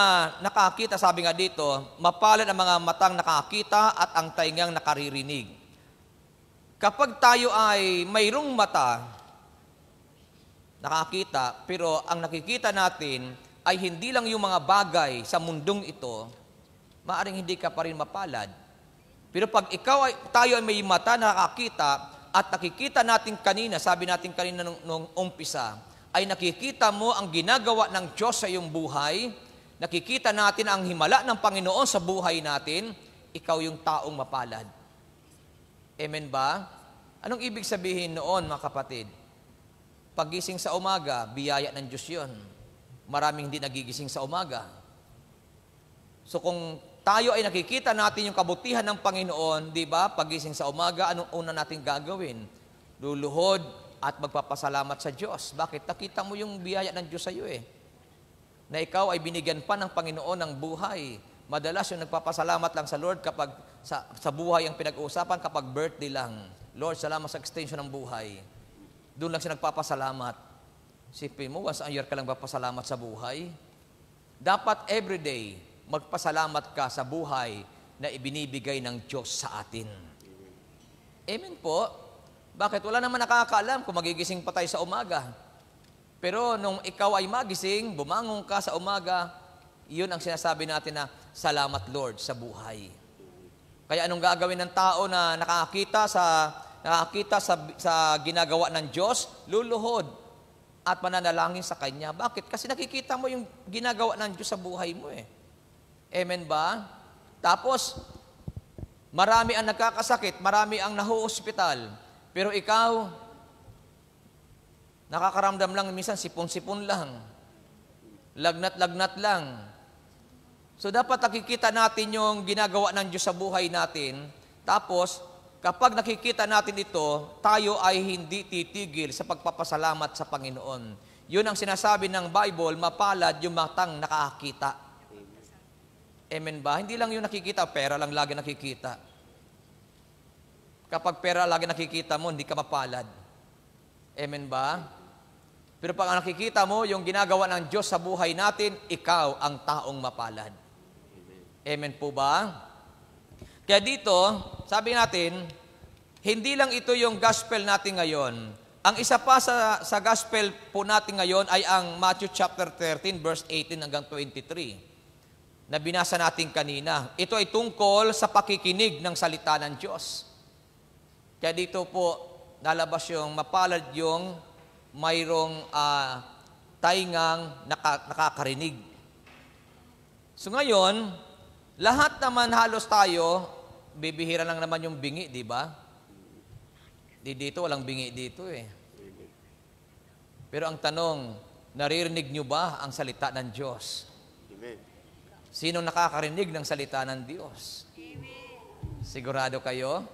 S9: nakakita, sabi nga dito, mapalad ang mga matang nakakita at ang taingang nakaririnig. Kapag tayo ay mayroong mata, nakakita, pero ang nakikita natin ay hindi lang yung mga bagay sa mundong ito, maaring hindi ka pa rin mapalad. Pero pag tayo ay may mata na nakakita at nakikita natin kanina, sabi natin kanina nung umpisa, ay nakikita mo ang ginagawa ng Diyos sa iyong buhay, nakikita natin ang himala ng Panginoon sa buhay natin, ikaw yung taong mapalad. Amen ba? Anong ibig sabihin noon, mga kapatid? Paggising sa umaga, biyaya ng Diyos yun. Maraming hindi nagigising sa umaga. So kung tayo ay nakikita natin yung kabutihan ng Panginoon, di ba? Paggising sa umaga, anong una natin gagawin? Luluhod at magpapasalamat sa Diyos. Bakit? Nakita mo yung biyaya ng Diyos sa iyo na ikaw ay binigyan pa ng Panginoon ng buhay. Madalas yung nagpapasalamat lang sa Lord kapag sa buhay ang pinag-uusapan, kapag birthday lang. Lord, salamat sa extension ng buhay. Doon lang siya nagpapasalamat. Sipin mo, once a year ka lang papasalamat sa buhay. Dapat everyday, magpasalamat ka sa buhay na ibinibigay ng Diyos sa atin. Amen po. Bakit? Wala naman nakakaalam kung magigising pa tayo sa umaga. Pero nung ikaw ay magising, bumangon ka sa umaga, yun ang sinasabi natin na, salamat Lord sa buhay. Kaya anong gagawin ng tao na nakakita sa ginagawa ng Diyos? Luluhod at mananalangin sa Kanya. Bakit? Kasi nakikita mo yung ginagawa ng Diyos sa buhay mo Amen ba? Tapos, marami ang nagkakasakit, marami ang nahuhospital. Pero ikaw, nakakaramdam lang, minsan sipon-sipon lang. Lagnat-lagnat lang. So dapat nakikita natin yung ginagawa ng Diyos sa buhay natin. Tapos, kapag nakikita natin ito, tayo ay hindi titigil sa pagpapasalamat sa Panginoon. Yun ang sinasabi ng Bible, mapalad yung matang nakakita. Amen ba? Hindi lang yung nakikita, pera lang lagi nakikita. Kapag pera lagi nakikita mo, hindi ka mapalad. Amen ba? Pero pag nakikita mo yung ginagawa ng Diyos sa buhay natin, ikaw ang taong mapalad. Amen po ba? Kaya dito, sabi natin, hindi lang ito yung gospel natin ngayon. Ang isa pa sa gospel po natin ngayon ay ang Matthew chapter 13, verse 18 hanggang 23, na binasa natin kanina. Ito ay tungkol sa pakikinig ng salita ng Diyos. Kaya dito po, nalabas yung mapalad yung mayroong taingang nakakarinig. So ngayon, lahat naman halos tayo, bibihira lang naman yung bingi, di ba? Dito, walang bingi dito Pero ang tanong, naririnig nyo ba ang salita ng Diyos?
S10: Amen.
S9: Sino nakakarinig ng salita ng Diyos? Sigurado kayo?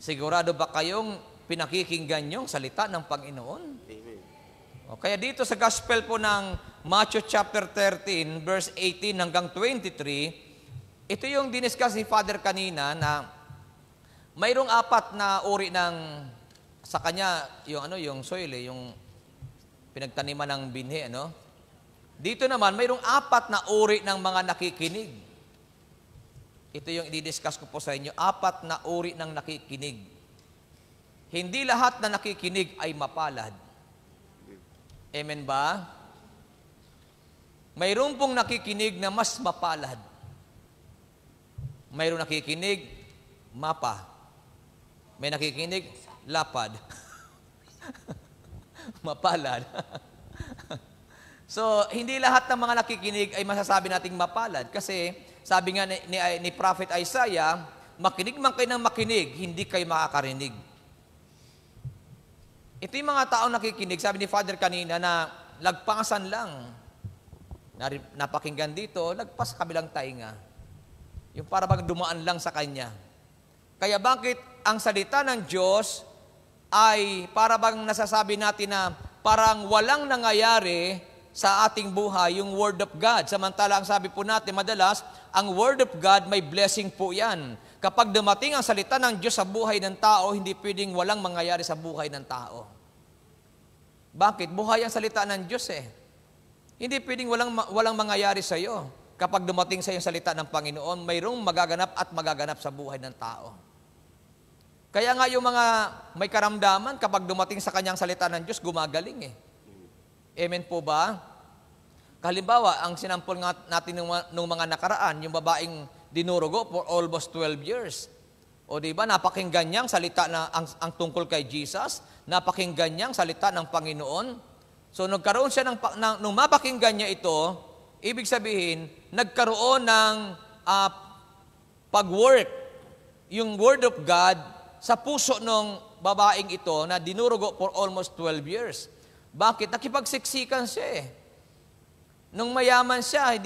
S9: Sigurado ba kayong pinakikinggan yung salita ng Panginoon?
S10: Amen.
S9: O, kaya dito sa gospel po ng Matthew chapter 13, verse 18 hanggang 23, ito yung diniscuss ni Father kanina na mayroong 4 na uri ng, sa kanya, yung soil, yung pinagtaniman ng binhi, Dito naman, mayroong 4 na uri ng mga nakikinig. Ito yung i-discuss ko po sa inyo, 4 na uri ng nakikinig. Hindi lahat na nakikinig ay mapalad. Amen ba? Mayroon pong nakikinig na mas mapalad. Mayroong nakikinig, mapa. May nakikinig, lapad. Mapalad. So, hindi lahat ng mga nakikinig ay masasabi nating mapalad. Kasi, sabi nga ni Prophet Isaiah, makinig man kayo ng makinig, hindi kayo makakarinig. Ito yung mga taong nakikinig, sabi ni Father kanina na lagpasan lang. Napakinggan dito, lagpas kabilang tainga. Yung para bang dumaan lang sa kanya. Kaya bakit ang salita ng Diyos ay para bang nasasabi natin na parang walang nangyayari sa ating buhay, yung Word of God. Samantala, ang sabi po natin, madalas, ang Word of God may blessing po yan. Kapag dumating ang salita ng Diyos sa buhay ng tao, hindi pwedeng walang mangyayari sa buhay ng tao. Bakit? Buhay ang salita ng Diyos eh. Hindi pwedeng walang mangyayari sa iyo. Kapag dumating sa iyo ang salita ng Panginoon, mayroong magaganap at magaganap sa buhay ng tao. Kaya nga yung mga may karamdaman, kapag dumating sa kanyang salita ng Diyos, gumagaling eh. Amen po ba? Halimbawa, ang sinampol natin nung mga nakaraan, yung babaeng dinurugo for almost 12 years. O di ba, napakinggan niyang salita na ang tungkol kay Jesus, napakinggan niyang salita ng Panginoon. So nagkaroon siya nung mapakinggan niya ito, ibig sabihin, nagkaroon ng pag-work, yung Word of God sa puso ng babaeng ito na dinurugo for almost 12 years. Bakit? Nakipagsiksikan siya eh. Nung mayaman siya,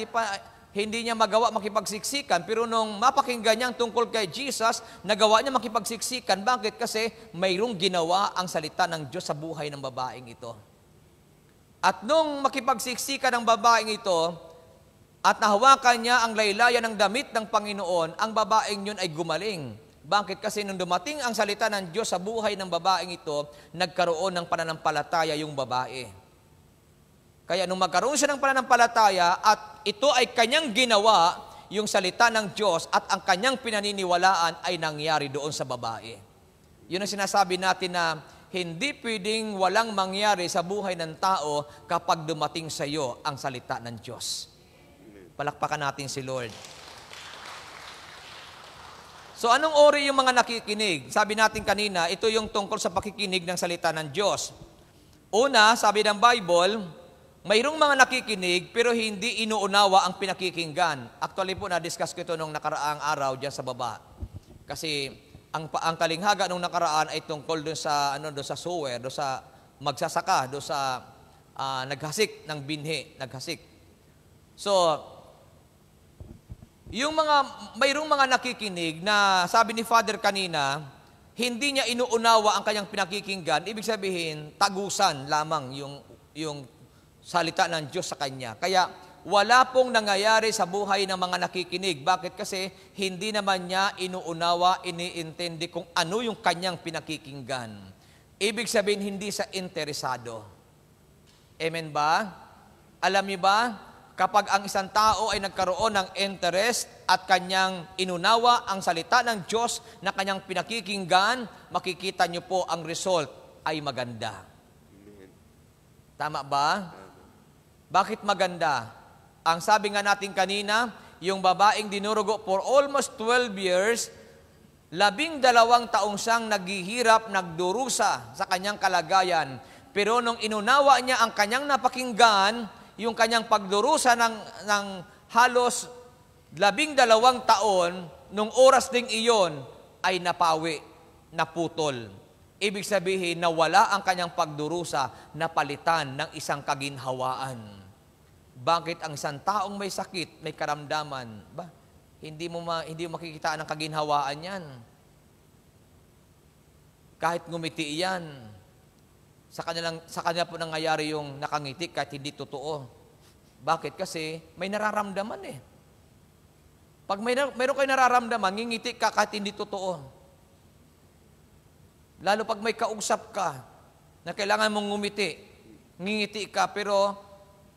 S9: hindi niya magawa makipagsiksikan, pero nung mapakinggan niya tungkol kay Jesus, nagawa niya makipagsiksikan. Bakit? Kasi mayroong ginawa ang salita ng Diyos sa buhay ng babaeng ito. At nung makipagsiksikan ng babaeng ito, at nahawakan niya ang laylayan ng damit ng Panginoon, ang babaeng yun ay gumaling. Bakit? Kasi nung dumating ang salita ng Diyos sa buhay ng babaeng ito, nagkaroon ng pananampalataya yung babae. Kaya nung magkaroon siya ng pananampalataya at ito ay kanyang ginawa, yung salita ng Diyos at ang kanyang pinaniniwalaan ay nangyari doon sa babae. Yun ang sinasabi natin na hindi pwedeng walang mangyari sa buhay ng tao kapag dumating sa iyo ang salita ng Diyos. Palakpakan natin si Lord. So anong ori yung mga nakikinig? Sabi natin kanina, ito yung tungkol sa pakikinig ng salita ng Diyos. Una, sabi ng Bible, mayroong mga nakikinig pero hindi inuunawa ang pinakikinggan. Actually po, na-discuss ko ito nung nakaraang araw dyan sa baba. Kasi ang talinghaga nung nakaraan ay tungkol doon sa sower, doon sa magsasaka, doon sa naghasik ng binhi, naghasik. So, mayroong mga nakikinig na sabi ni Father kanina, hindi niya inuunawa ang kanyang pinakikinggan, ibig sabihin, tagusan lamang yung salita ng Diyos sa kanya. Kaya wala pong nangyayari sa buhay ng mga nakikinig. Bakit? Kasi hindi naman niya inuunawa, iniintindi kung ano yung kanyang pinakikinggan. Ibig sabihin, hindi sa interesado. Amen ba? Alam niyo ba? Kapag ang isang tao ay nagkaroon ng interest at kanyang inunawa ang salita ng Diyos na kanyang pinakikinggan, makikita niyo po ang result ay maganda. Tama ba? Bakit maganda? Ang sabi nga natin kanina, yung babaeng dinurugo for almost 12 years, 12 taong siyang naghihirap, nagdurusa sa kanyang kalagayan. Pero nung inunawa niya ang kanyang napakinggan, yung kanyang pagdurusa ng halos 12 taon, nung oras ding iyon ay napawi, naputol.
S10: Ibig sabihin na wala ang kanyang pagdurusa na palitan ng isang kaginhawaan. Bakit ang isang taong may sakit, may karamdaman, hindi mo makikita ng kaginhawaan yan. Kahit ngumiti yan, sa kanya po nangyayari yung nakangiti kahit hindi totoo. Bakit? Kasi may nararamdaman eh. Pag mayroon kayo nararamdaman, ngingiti ka kahit hindi totoo. Lalo pag may kausap ka na kailangan mong ngumiti, ngingiti ka pero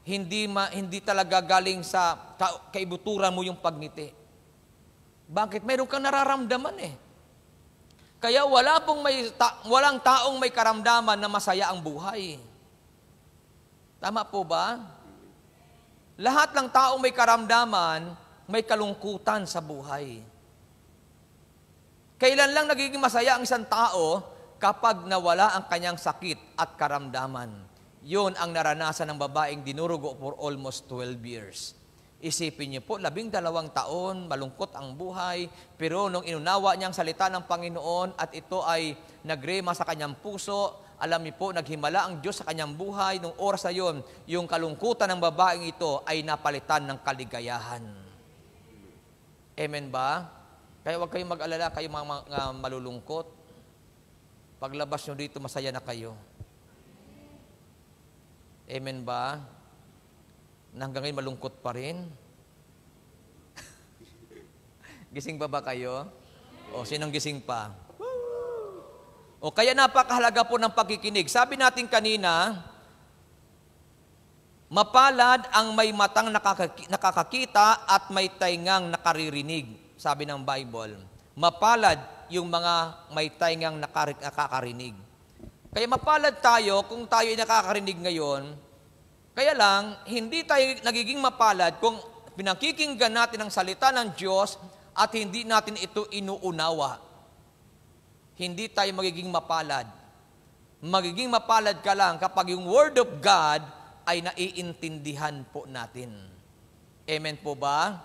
S10: hindi talaga galing sa kaibuturan mo yung pagngiti. Bakit? Mayroon kang nararamdaman eh. Kaya walang taong may karamdaman na masaya ang buhay. Tama po ba? Lahat ng taong may karamdaman, may kalungkutan sa buhay. Kailan lang nagiging masaya ang isang tao? Kapag nawala ang kanyang sakit at karamdaman. Yun ang naranasan ng babaeng dinurugo for almost 12 years. Isipin niyo po, 12 taon, malungkot ang buhay, pero nung inunawa niya ang salita ng Panginoon at ito ay nagrema sa kanyang puso, alam niyo po, naghimala ang Diyos sa kanyang buhay, nung oras na yun, yung kalungkutan ng babaeng ito ay napalitan ng kaligayahan. Amen ba? Kaya huwag kayong mag-alala, kayo mga malulungkot. Paglabas nyo dito, masaya na kayo. Amen ba? Na hanggang ngayon malungkot pa rin? Gising pa ba kayo? O sinong gising pa? O kaya napakahalaga po ng pagkikinig. Sabi natin kanina, mapalad ang may matang nakakakita at may taingang nakaririnig. Sabi ng Bible. Mapalad yung mga may taingang nakakarinig. Kaya mapalad tayo kung tayo ay nakakarinig ngayon. Kaya lang, hindi tayo nagiging mapalad kung pinakikinggan natin ang salita ng Diyos at hindi natin ito inuunawa. Hindi tayo magiging mapalad. Magiging mapalad ka lang kapag yung Word of God ay naiintindihan po natin. Amen po ba?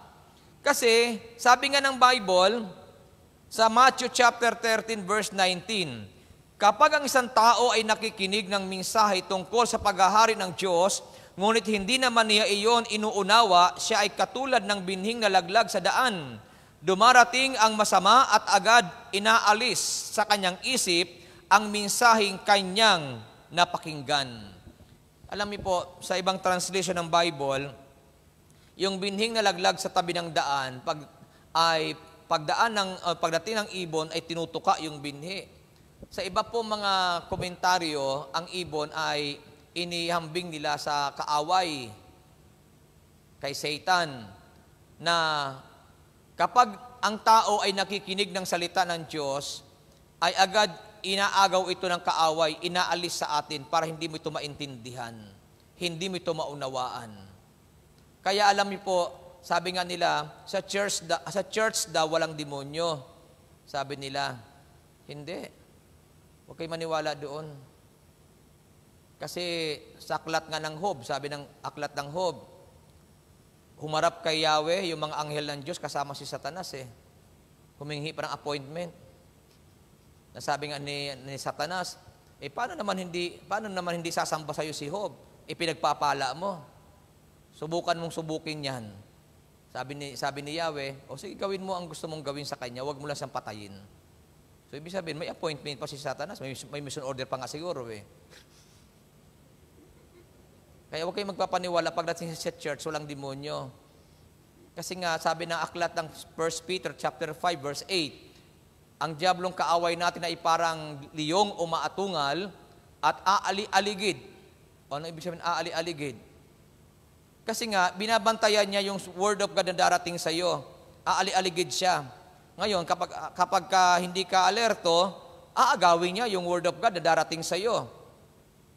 S10: Kasi, sabi nga ng Bible, sa Matthew chapter 13 verse 19, kapag ang isang tao ay nakikinig ng mensahe tungkol sa paghahari ng Diyos, ngunit hindi naman niya iyon inuunawa, siya ay katulad ng binhing nalaglag sa daan. Dumarating ang masama at agad inaalis sa kanyang isip ang mensaheng kanyang napakinggan. Alam niyo po, sa ibang translation ng Bible, yung binhing nalaglag sa tabi ng daan, pagdating ng ibon ay tinutuka yung binhi. Sa iba po mga komentaryo, ang ibon ay inihambing nila sa kaaway kay Satan, na kapag ang tao ay nakikinig ng salita ng Diyos, ay agad inaagaw ito ng kaaway, inaalis sa atin para hindi mo ito maintindihan, hindi mo ito maunawaan. Kaya alam niyo po, sabi nga nila, sa church daw walang demonyo. Sabi nila, hindi. Huwag kayo maniwala doon. Kasi sa aklat nga ng Job, sabi ng aklat ng Job, humarap kay Yahweh yung mga anghel ng Diyos kasama si Satanas eh. Humingi pa ng appointment. Nasabi nga ni Satanas, paano naman hindi sasamba sa'yo si Job? Pinagpapala mo. Subukan mong subukin yan. Sabi ni Yahweh, sige, gawin mo ang gusto mong gawin sa kanya, huwag mo lang siyang patayin. So, ibig sabihin, may appointment pa si Satanas, may mission order pa nga siguro eh. Kaya huwag kayong magpapaniwala pagdating sa church, walang demonyo. Kasi nga, sabi ng aklat ng 1 Peter chapter 5 verse 8, ang diablong kaaway natin ay parang liyong umaatungal at aali-aligid. Ano ibig sabihin aali-aligid? Kasi nga, binabantayan niya yung word of God na darating sa iyo. Aali-aligid siya. Ngayon, kapag hindi ka alerto, aagawin niya yung word of God na darating sa iyo.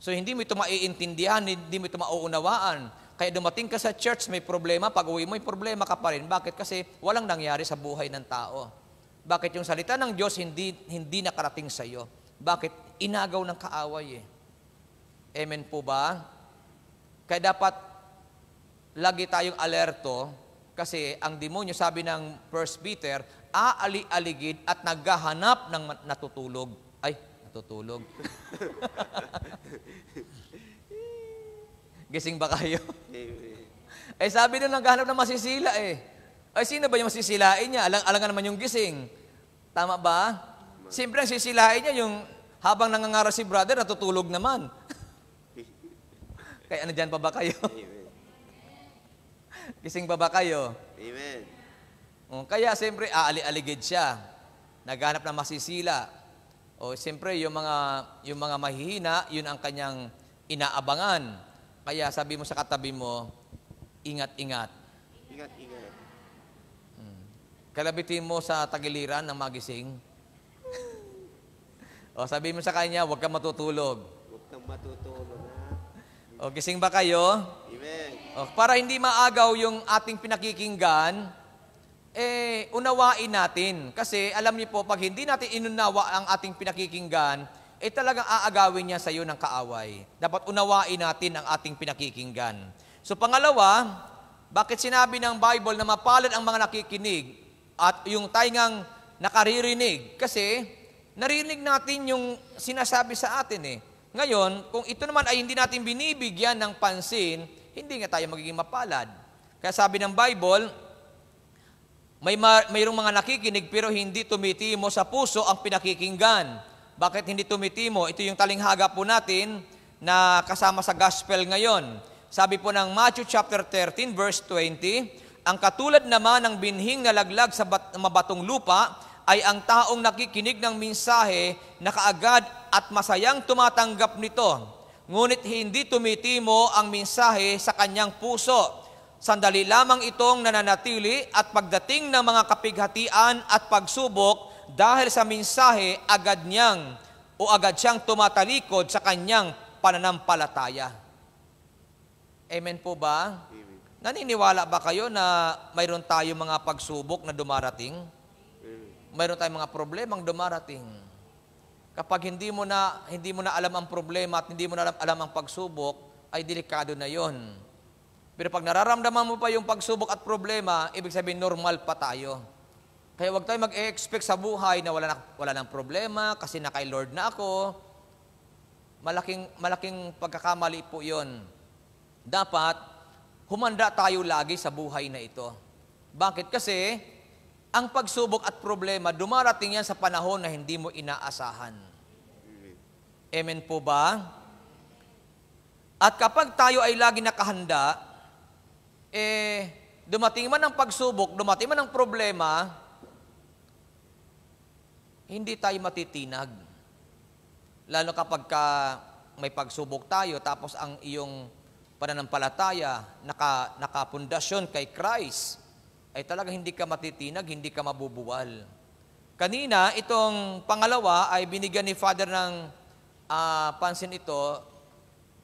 S10: So, hindi mo ito maiintindihan, hindi mo ito mauunawaan. Kaya dumating ka sa church, may problema. Pag uwi mo, may problema ka pa rin. Bakit? Kasi walang nangyari sa buhay ng tao. Bakit? Yung salita ng Diyos hindi nakarating sa iyo. Bakit? Inagaw ng kaaway eh. Amen po ba? Kaya dapat lagi tayong alerto kasi ang demonyo, sabi ng 1 Peter, aali-aligid at naghahanap ng natutulog. natutulog. Gising ba kayo? Eh sabi nung naghahanap ng masisila eh. Ay sino ba yung masisilain niya? Alangan naman yung gising. Tama ba? Siyempre ang sisilain niya yung habang nangangaral si brother, natutulog naman. Kaya ano dyan pa ba kayo? Gising pa ba kayo?
S11: Amen.
S10: Kaya siyempre aali-aligid siya. Naghahanap ng masisila. O siyempre yung mga mahihina, yun ang kanyang inaabangan. Kaya sabi mo sa katabi mo, ingat-ingat.
S11: Ingat-ingat.
S10: Kalabitin mo sa tagiliran ng magising. O sabi mo sa kanya, huwag kang matutulog.
S11: Huwag kang matutulog na.
S10: O gising ba kayo?
S11: Amen.
S10: O, para hindi maagaw yung ating pinakikinggan, unawain natin. Kasi alam niyo po, pag hindi natin inunawa ang ating pinakikinggan, talagang aagawin niya sa iyo ng kaaway. Dapat unawain natin ang ating pinakikinggan. So pangalawa, bakit sinabi ng Bible na mapalad ang mga nakikinig at yung taingang nakaririnig? Kasi narinig natin yung sinasabi sa atin eh. Ngayon, kung ito naman ay hindi natin binibigyan ng pansin, hindi nga tayo magiging mapalad. Kaya sabi ng Bible, mayroong mga nakikinig pero hindi tumitimo sa puso ang pinakikinggan. Bakit hindi tumitimo? Ito yung talinghaga po natin na kasama sa gospel ngayon. Sabi po ng Matthew chapter 13 verse 20, ang katulad naman ng binhing nalaglag sa mabatong lupa ay ang taong nakikinig ng mensahe na kaagad at masayang tumatanggap nito. Ngunit hindi tumitimo ang mensahe sa kanyang puso. Sandali lamang itong nananatili at pagdating ng mga kapighatian at pagsubok dahil sa mensahe, agad siyang tumatalikod sa kanyang pananampalataya. Amen po ba?
S11: Amen.
S10: Naniniwala ba kayo na mayroon tayong mga pagsubok na dumarating? Mayroon tayong mga problemang dumarating. Kapag hindi mo na alam ang problema at hindi mo na alam ang pagsubok, ay delikado na yon. Pero pag nararamdaman mo pa yung pagsubok at problema, ibig sabihin normal pa tayo. Kaya huwag tayo mag-expect sa buhay na wala nang problema kasi na kay Lord na ako. Malaking pagkakamali po yon. Dapat humanda tayo lagi sa buhay na ito. Bakit? Kasi ang pagsubok at problema, dumarating yan sa panahon na hindi mo inaasahan. Amen po ba? At kapag tayo ay lagi nakahanda, dumating man ang pagsubok, dumating man ang problema, hindi tayo matitinag. Lalo kapag may pagsubok tayo, tapos ang iyong pananampalataya, nakapundasyon kay Christ, ay talagang hindi ka matitinag, hindi ka mabubuwal. Kanina, itong pangalawa ay binigyan ni Father ng pansin ito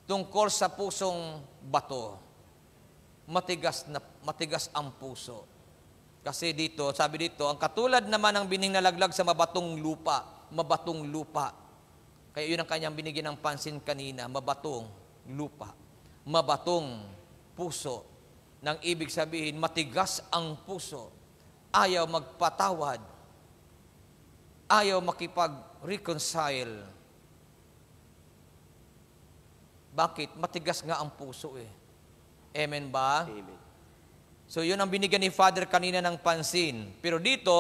S10: tungkol sa pusong bato. Matigas ang puso. Kasi dito, sabi dito, ang katulad naman ng bining nalaglag sa mabatong lupa. Kaya yun ang kanyang binigyan ng pansin kanina, mabatong lupa, mabatong puso. Nang ibig sabihin, matigas ang puso. Ayaw magpatawad. Ayaw makipag-reconcile. Bakit? Matigas nga ang puso eh. Amen ba?
S11: Amen.
S10: So yun ang binigyan ni Father kanina ng pansin. Pero dito,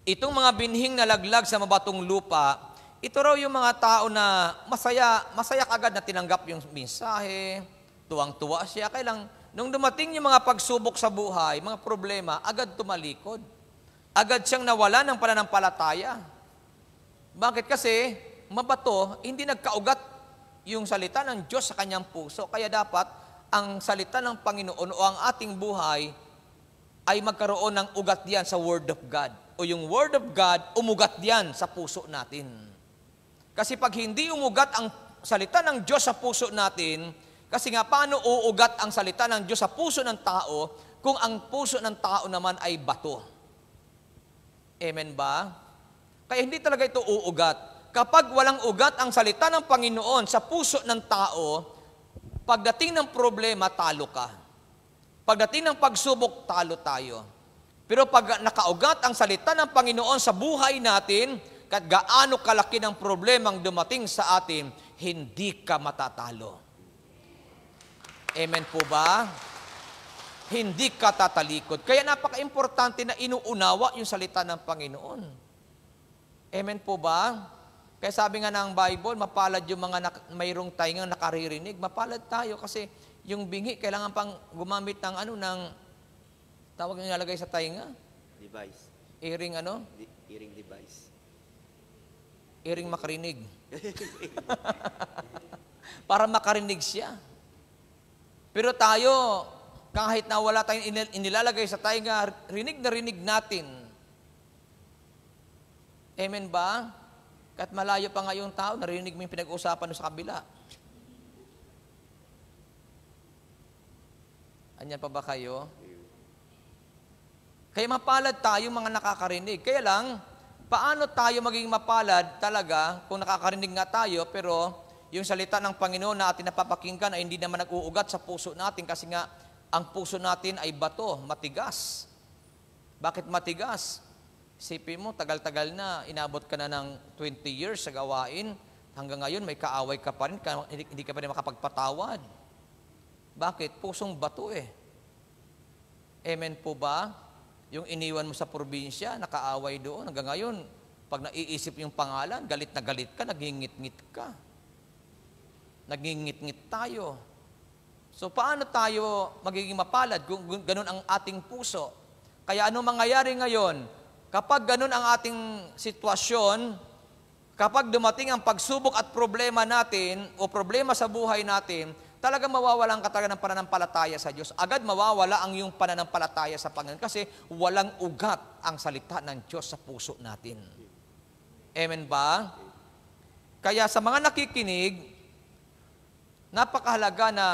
S10: itong mga binhing nalaglag sa mabatong lupa, ito raw yung mga tao na masaya agad na tinanggap yung mensahe, tuwang-tuwa siya. Kaya lang, nung dumating yung mga pagsubok sa buhay, mga problema, agad tumalikod. Agad siyang nawala ng pananampalataya. Bakit? Kasi mabato, hindi nagkaugat yung salita ng Diyos sa kanyang puso. Kaya dapat, ang salita ng Panginoon o ang ating buhay ay magkaroon ng ugat diyan sa Word of God. O yung Word of God, umugat diyan sa puso natin. Kasi pag hindi umugat ang salita ng Diyos sa puso natin, kasi nga paano uugat ang salita ng Diyos sa puso ng tao kung ang puso ng tao naman ay bato? Amen ba? Kaya hindi talaga ito uugat. Kapag walang ugat ang salita ng Panginoon sa puso ng tao, pagdating ng problema, talo ka. Pagdating ng pagsubok, talo tayo. Pero pag nakaugat ang salita ng Panginoon sa buhay natin, kahit gaano kalaki ng problemang dumating sa atin, hindi ka matatalo. Amen po ba? Hindi ka tatalikod. Kaya napaka-importante na inuunawa yung salita ng Panginoon. Amen po ba? Kaya sabi nga ng Bible, mapalad yung mga mayroong taingang nakaririnig. Mapalad tayo kasi yung bingi, kailangan pang gumamit ng ng tawag yung nalagay sa tainga?
S11: Device.
S10: Earring
S11: Earring device.
S10: Earring makarinig. Para makarinig siya. Pero tayo, kahit na wala tayong inilalagay sa tainga, rinig na rinig natin. Amen ba? Kahit malayo pa nga yung tao, narinig mo yung pinag-uusapan sa kabila. Anyan pa ba kayo? Kaya mapalad tayo mga nakakarinig. Kaya lang, paano tayo maging mapalad talaga kung nakakarinig nga tayo, pero yung salita ng Panginoon na atin napapakinggan ay hindi naman nag-uugat sa puso natin kasi nga ang puso natin ay bato, matigas. Bakit matigas? Isipin mo, tagal-tagal na, inabot ka na ng 20 years sa gawain, hanggang ngayon may kaaway ka pa rin, hindi ka pa rin makapagpatawad. Bakit? Pusong bato eh. Amen po ba? Yung iniwan mo sa probinsya, nakaaway doon, hanggang ngayon, pag naiisip yung pangalan, galit na galit ka, nagingit-ngit ka. Nagingit-ngit tayo. So paano tayo magiging mapalad kung ganun ang ating puso? Kaya ano mangyayari ngayon? Kapag ganun ang ating sitwasyon, kapag dumating ang pagsubok at problema natin o problema sa buhay natin, talagang mawawalan ka talaga ng pananampalataya sa Diyos. Agad mawawala ang iyong pananampalataya sa Panginoon kasi walang ugat ang salita ng Diyos sa puso natin. Amen ba? Kaya sa mga nakikinig, napakahalaga na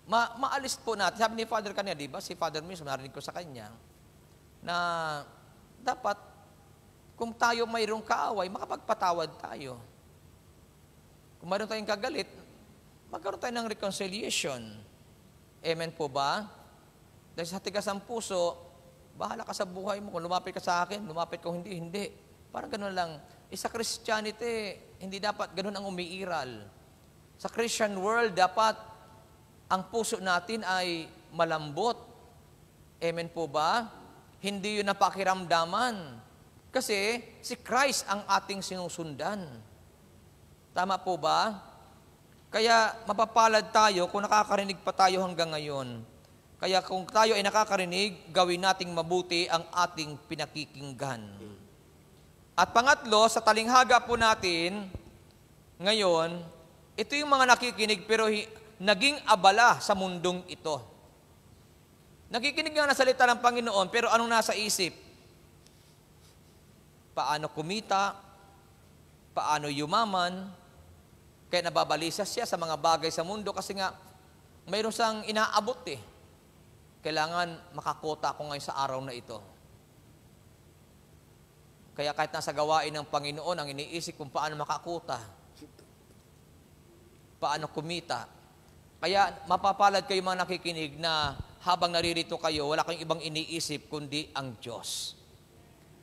S10: maalis po natin. Sabi ni Father kanina, di ba? Si Father mismo, narinig ko sa kanya, na dapat kung tayo mayroong kaaway, makapagpatawad tayo. Kung mayroon tayong kagalit, magkaroon tayo ng reconciliation. Amen po ba? Dahil sa tigas ng puso, bahala ka sa buhay mo. Kung lumapit ka sa akin, lumapit ko hindi. Parang gano'n lang. Sa Christianity, hindi dapat gano'n ang umiiral. Sa Christian world, dapat ang puso natin ay malambot. Amen po ba? Hindi yun napakiramdaman. Kasi si Christ ang ating sinusundan. Tama po ba? Kaya mapapalad tayo kung nakakarinig pa tayo hanggang ngayon. Kaya kung tayo ay nakakarinig, gawin nating mabuti ang ating pinakikinggan. At pangatlo, sa talinghaga po natin, ngayon, ito yung mga nakikinig pero naging abala sa mundong ito. Nakikinig nga na salita ng Panginoon pero anong nasa isip? Paano kumita? Paano yumaman? Kaya nababalisa siya sa mga bagay sa mundo kasi nga mayroon siyang inaabot eh. Kailangan makakota ako ngayon sa araw na ito. Kaya kahit nasa gawain ng Panginoon, ang iniisip kung paano makakuta, paano kumita. Kaya mapapalad kayo mga nakikinig na habang naririto kayo, wala kayong ibang iniisip kundi ang Diyos.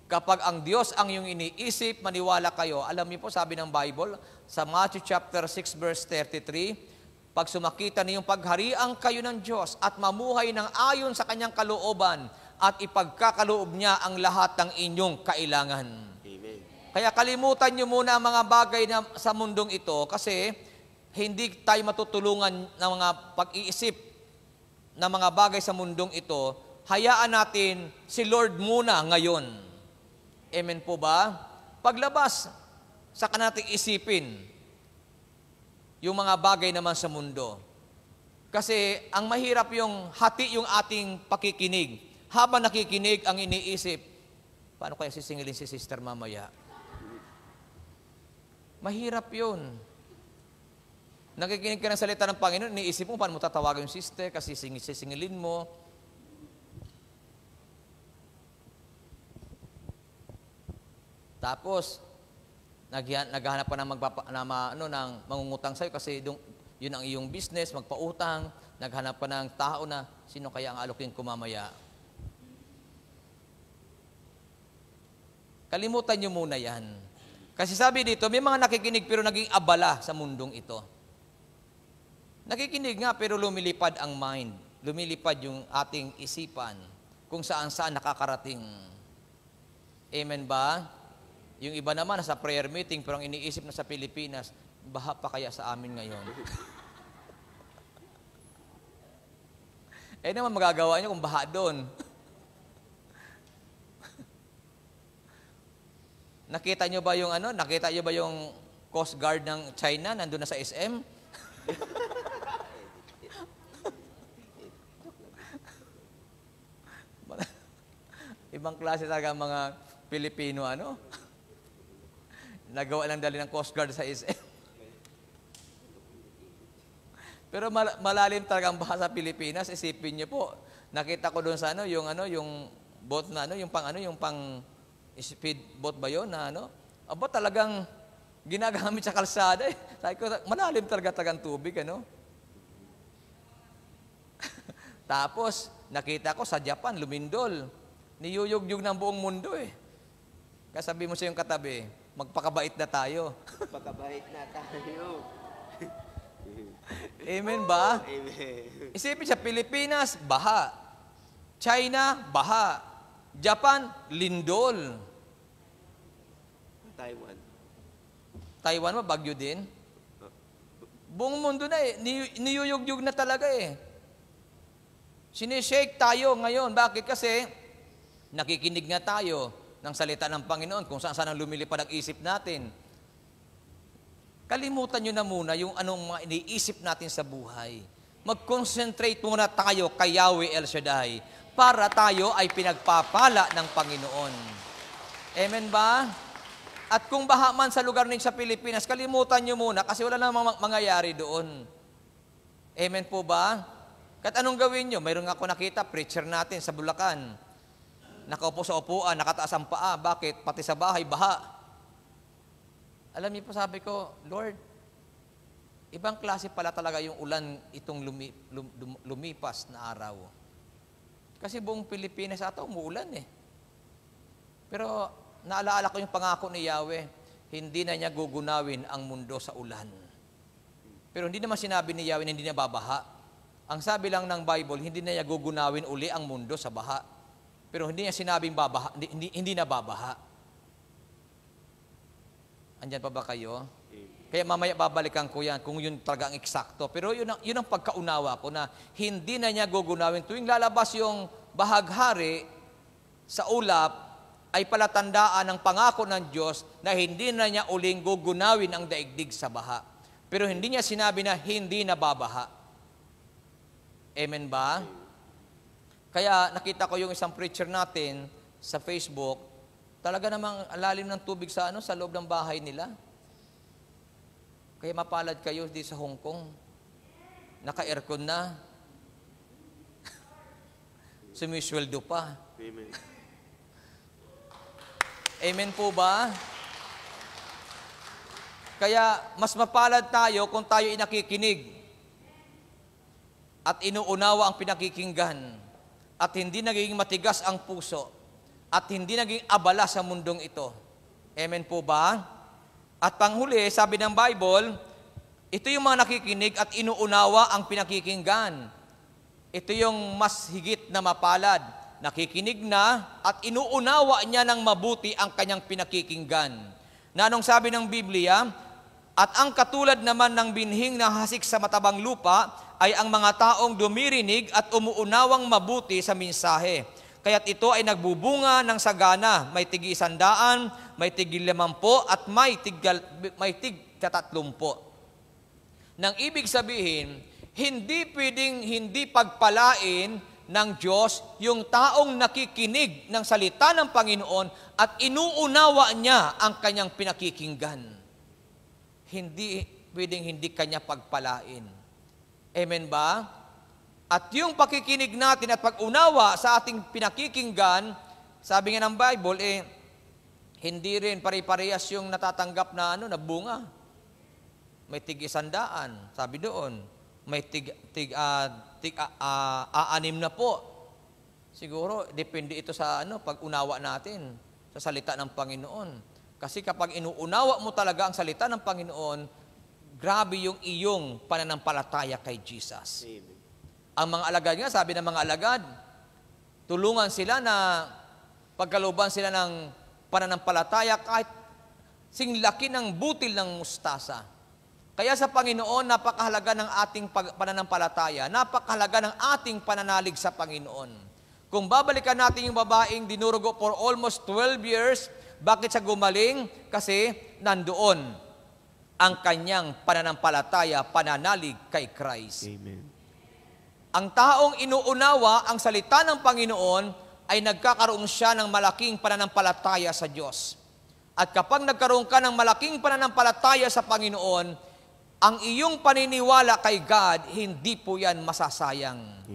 S10: Kapag ang Diyos ang iyong iniisip, maniwala kayo. Alam niyo po, sabi ng Bible, sa Matthew chapter 6 verse 33, pag sumakita niyong pagharian kayo ng Diyos at mamuhay ng ayon sa kanyang kalooban at ipagkakaloob niya ang lahat ng inyong kailangan.
S11: Amen.
S10: Kaya kalimutan niyo muna ang mga bagay na sa mundong ito kasi hindi tayo matutulungan ng mga pag-iisip ng mga bagay sa mundong ito. Hayaan natin si Lord muna ngayon. Amen po ba? Paglabas, saka natin isipin yung mga bagay naman sa mundo. Kasi ang mahirap yung hati yung ating pakikinig. Habang nakikinig ang iniisip, paano kaya sisingilin si sister mamaya? Mahirap yun. Nakikinig ka ng salita ng Panginoon, iniisip mo, paano mo tatawagan yung sister kasi sisingilin mo. Tapos, naghahanap pa ng ng mangungutang sa'yo kasi yun ang iyong business, magpautang, naghanap pa ng tao na sino kaya ang alokin ko mamaya. Kalimutan nyo muna yan. Kasi sabi dito, may mga nakikinig pero naging abala sa mundong ito. Nakikinig nga pero lumilipad ang mind. Lumilipad yung ating isipan kung saan-saan nakakarating. Amen ba? Yung iba naman nasa prayer meeting pero ang iniisip na sa Pilipinas, baha pa kaya sa amin ngayon? Eh naman magagawa niyo kung baha doon. Nakita niyo ba yung Nakita niyo ba yung Coast Guard ng China nandun na sa SM? Ibang klase talaga mga Pilipino, nagawa lang dali ng Coast Guard sa SM. Pero malalim talaga ang baha sa Pilipinas. Isipin niyo po, nakita ko doon sa yung boat na yung pang speed boat ba yun na aba talagang ginagamit sa kalsada eh. Sabi ko, malalim talaga ang tubig, Tapos, nakita ko sa Japan, lumindol. Niyuyug-yug ng buong mundo eh. Kaya sabi mo sa iyong katabi, magpakabait na tayo.
S11: Magpakabait na tayo.
S10: Amen ba?
S11: Amen.
S10: Isipin sa Pilipinas, baha. China, baha. Japan, lindol.
S11: Taiwan.
S10: Taiwan, bagyo din. Buong mundo na eh. Niyuyug-yug na talaga eh. Sinishake tayo ngayon. Bakit? Kasi nakikinig nga tayo ng salita ng Panginoon kung saan ang lumilipad ang isip natin. Kalimutan nyo na muna yung anong mga iniisip natin sa buhay. Mag-concentrate muna tayo kay Yahweh El Shaddai para tayo ay pinagpapala ng Panginoon. Amen ba? At kung baha man sa lugar ninyo sa Pilipinas, kalimutan nyo muna kasi wala namang mangyayari doon. Amen po ba? Kahit anong gawin nyo, mayroon ako nakita, preacher natin sa Bulacan. Nakaupo sa upuan, nakataas ang paa. Bakit? Pati sa bahay, baha. Alam niyo po, sabi ko, Lord, ibang klase pala talaga yung ulan itong lumipas na araw. Kasi buong Pilipinas ata umuulan eh. Pero naalaala ko yung pangako ni Yahweh, hindi na niya gugunawin ang mundo sa ulan. Pero hindi naman sinabi ni Yahweh na hindi niya babaha. Ang sabi lang ng Bible, hindi na niya gugunawin uli ang mundo sa baha. Pero hindi niya sinabing babaha, hindi na babaha. Andyan pa ba kayo? Kaya mamaya babalikan ko yan kung yun talaga ang eksakto. Pero yun ang pagkaunawa ko na hindi na niya gugunawin. Tuwing lalabas yung bahaghari sa ulap, ay palatandaan ng pangako ng Diyos na hindi na niya uling gugunawin ang daigdig sa baha. Pero hindi niya sinabi na hindi na babaha. Amen ba? Kaya nakita ko yung isang preacher natin sa Facebook, talaga namang alalim ng tubig sa sa loob ng bahay nila. Kaya mapalad kayo di sa Hong Kong. Naka-aircon na. Sumisweldo pa.
S11: Amen.
S10: Amen po ba? Kaya mas mapalad tayo kung tayo inakikinig at inuunawa ang pinakikinggan. At hindi naging matigas ang puso at hindi naging abala sa mundong ito. Amen po ba? At panghuli, sabi ng Bible, ito yung mga nakikinig at inuunawa ang pinakikinggan. Ito yung mas higit na mapalad. Nakikinig na at inuunawa niya ng mabuti ang kanyang pinakikinggan. Na anong sabi ng Biblia? At ang katulad naman ng binhing na hasik sa matabang lupa, ay ang mga taong dumirinig at umuunawang mabuti sa mensahe. Kaya't ito ay nagbubunga ng sagana, may tig 100, may tig 50, at may tig 30. Nang ibig sabihin, hindi pwedeng hindi pagpalain ng Diyos yung taong nakikinig ng salita ng Panginoon at inuunawa niya ang kanyang pinakikinggan. Hindi pwedeng hindi kanya pagpalain. Amen ba? At yung pakikinig natin at pag-unawa sa ating pinakikinggan, sabi nga ng Bible, hindi rin pare-parehas yung natatanggap na na bunga. May tig 100, sabi doon. May tig 6 na po. Siguro, depende ito sa pag-unawa natin. sa salita ng Panginoon. Kasi kapag inuunawa mo talaga ang salita ng Panginoon, grabe yung iyong pananampalataya kay Jesus.
S11: Amen.
S10: Ang mga alagad nga, sabi ng mga alagad, tulungan sila na pagkaluban sila ng pananampalataya kahit singlaki ng butil ng mustasa. Kaya sa Panginoon, napakahalaga ng ating pananampalataya, napakahalaga ng ating pananalig sa Panginoon. Kung babalikan natin yung babaeng dinurugo for almost 12 years, bakit siya gumaling? Kasi nandoon ang kanyang pananampalataya, pananalig kay Christ.
S11: Amen.
S10: Ang taong inuunawa ang salita ng Panginoon ay nagkakaroon siya ng malaking pananampalataya sa Diyos. At kapag nagkaroon ka ng malaking pananampalataya sa Panginoon, ang iyong paniniwala kay God, hindi po yan masasayang.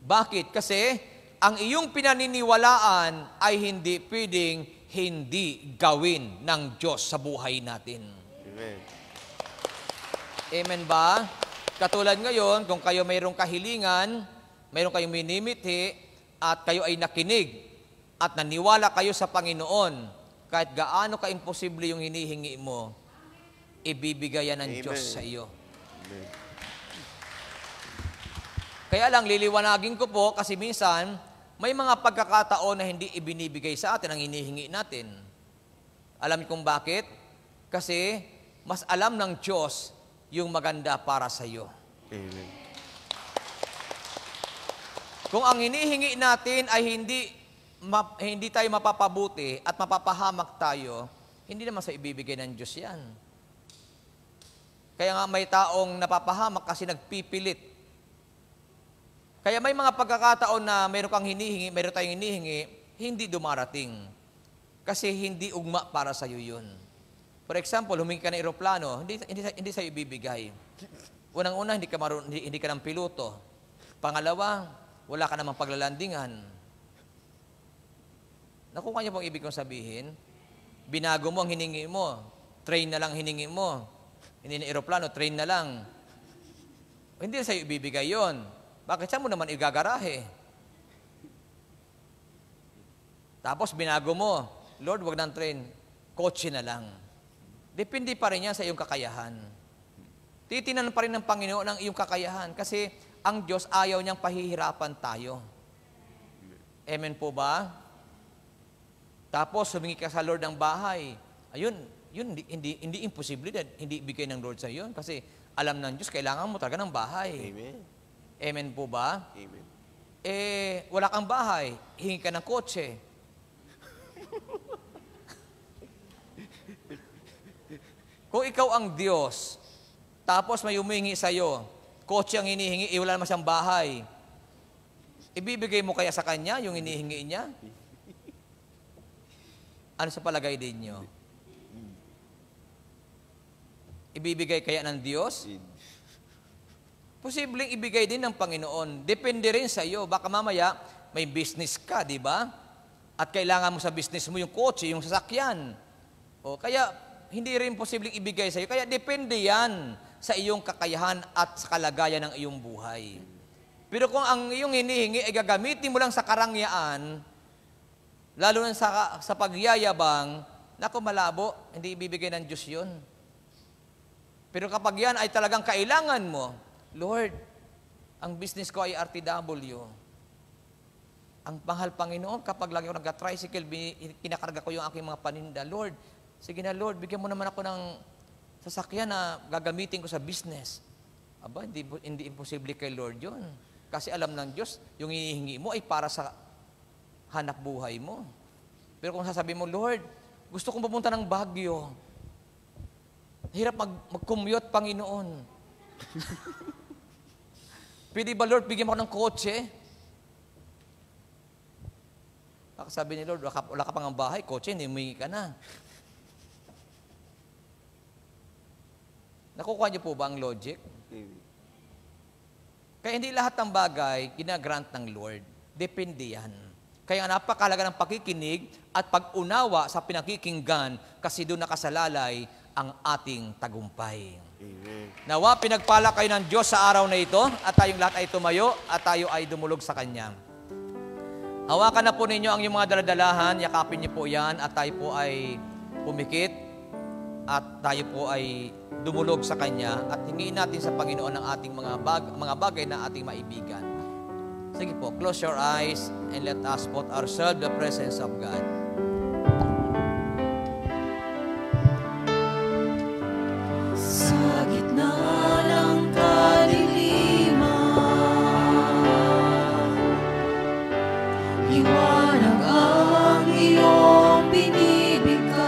S10: Bakit? Kasi ang iyong pinaniniwalaan ay hindi pwedeng hindi gawin ng Diyos sa buhay natin.
S11: Amen.
S10: Amen ba? Katulad ngayon, kung kayo mayroong kahilingan, mayroong kayong minimithi, at kayo ay nakinig, at naniwala kayo sa Panginoon, kahit gaano ka-imposible yung hinihingi mo, ibibigay yan ng
S11: Amen.
S10: Diyos sa iyo.
S11: Amen.
S10: Kaya lang, liliwanagin ko po, kasi minsan, may mga pagkakataon na hindi ibinibigay sa atin ang hinihingi natin. Alam niyo kung bakit? Kasi, mas alam ng Diyos yung maganda para sa iyo.
S11: Amen.
S10: Kung ang hinihingi natin ay hindi tayo mapapabuti at mapapahamak tayo, hindi naman sa ibibigay ng Diyos yan. Kaya nga may taong napapahamak kasi nagpipilit. Kaya may mga pagkakataon na mayroon kang hinihingi, mayroon tayong hinihingi, hindi dumarating. Kasi hindi ugma para sa iyo yun. For example, humingi ka ng eroplano, hindi sa ibibigay. Unang-una, hindi ka ng piloto. Pangalawa, wala ka namang paglalandingan. Nakuha niyo pong ibig kong sabihin? Binago mo ang hiningi mo. Train na lang hiningi mo. Hindi na aeroplano, train na lang. Hindi na sa'yo ibibigay yon. Bakit saan mo naman igagarahe? Tapos binago mo, Lord, wag ng train, kotse na lang. Depende pa rin yan sa iyong kakayahan. Titinan pa rin ng Panginoon ang iyong kakayahan kasi ang Diyos ayaw niyang pahihirapan tayo. Amen po ba? Tapos, humingi ka sa Lord ng bahay. Ayun, hindi imposible din. Hindi ibigay ng Lord sa iyo. Kasi alam ng Diyos, kailangan mo talaga ng bahay.
S11: Amen.
S10: Amen po ba?
S11: Amen.
S10: Wala kang bahay. Hingi ka ng kotse. Kung ikaw ang Diyos, tapos may humingi sa iyo, kotse ang hinihingi, wala naman siyang bahay. Ibibigay mo kaya sa Kanya yung hinihingi niya? Ano sa palagay din nyo? Ibibigay kaya ng Diyos? Posibleng ibigay din ng Panginoon. Depende rin sa iyo. Baka mamaya, may business ka, di ba? At kailangan mo sa business mo yung kotse, yung sasakyan. O, kaya, hindi rin posibleng ibigay sa iyo. Kaya depende yan sa iyong kakayahan at sa kalagayan ng iyong buhay. Pero kung ang iyong hinihingi ay gagamitin mo lang sa karangyaan, lalo na sa pagyayabang, naku malabo, hindi ibibigay ng Diyos yun. Pero kapag yan ay talagang kailangan mo, Lord, ang business ko ay RTW. Ang mahal Panginoon, kapag lagi ako nag-tricycle, kinakarga ko yung aking mga paninda. Lord, sige na Lord, bigyan mo naman ako ng sasakyan na gagamitin ko sa business. Aba, hindi imposible kay Lord yun. Kasi alam ng Diyos, yung hinihingi mo ay para sa hanap buhay mo. Pero kung sasabihin mo, Lord, gusto kong pupunta ng Baguio. Hirap mag-commute, Panginoon. Pwede ba, Lord, bigyan mo ng kotse? Sabi ni Lord, wala ka pang ang bahay, kotse, hindi humingi ka na. Nakukuha niyo po ba ang logic? Kaya hindi lahat ng bagay ginagrant ng Lord. Depende yan. Kaya napakahalaga ng pakikinig at pag-unawa sa pinakikinggan kasi doon nakasalalay ang ating tagumpay.
S11: Amen.
S10: Nawa, pinagpala kayo ng Diyos sa araw na ito at tayong lahat ay tumayo at tayo ay dumulog sa Kanya. Hawakan na po ninyo ang inyong mga daladalahan, yakapin niyo po yan at tayo po ay pumikit at tayo po ay dumulog sa Kanya at hingin natin sa Panginoon ang ating mga bagay na ating maibigan. Sige po, close your eyes and let us put ourselves in the presence of God.
S2: Sa gitna ng kadiliman, liwanag ang iyong binibigkas.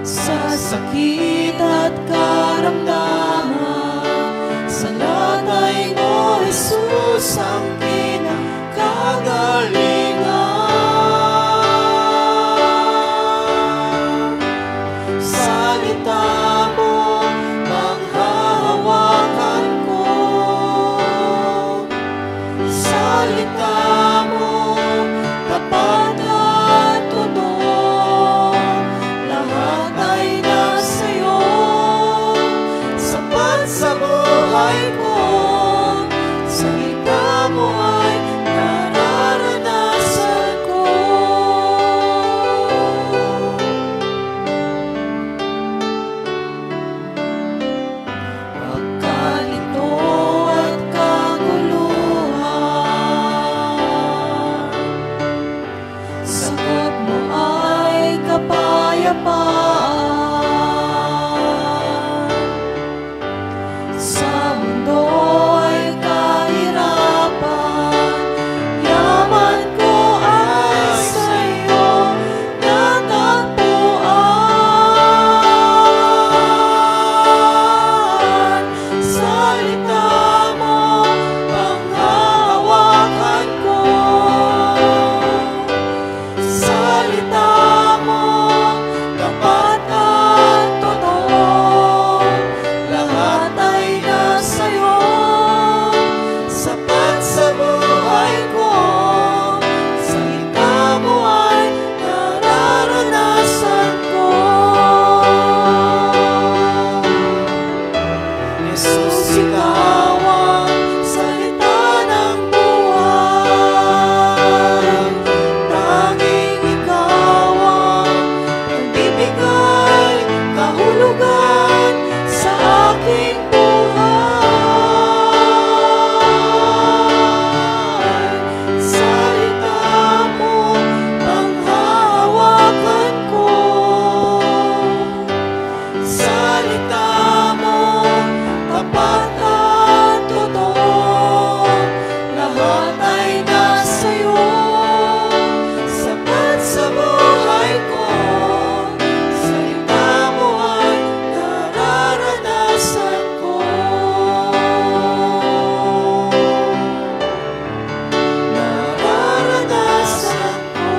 S2: Sa sakit at karamdaman, sa latay mo, Jesus, ang kinakagalingan. Salita mo, manghahawakan ko. Salita mo, tapat at totoo. Lahat ay nasa'yo, sapat sa buhay ko. Salita mo ay nararanasan ko. Pagkalito at kaguluhan, sagot mo ay kapayapaan. Sa mundo ay kahirapan, yaman ko ay sa'yo natagpuan. Salita mo, panghahawakan ko. Salita mo, tapat at totoo. Lahat ay nasa'yo, sapat sa buhay ko. Salita mo ay nararanasan ko. Jesus, ikaw ang salita ng buhay. Tanging ikaw ang nagbibigay kahulugan sa aking buhay. Salita mo, panghahawakan ko. Salita mo, tapat at totoo. Lahat ay nasa'yo, sapat sa buhay ko. Salita mo ay nararanasan ko. Nararanasan ko.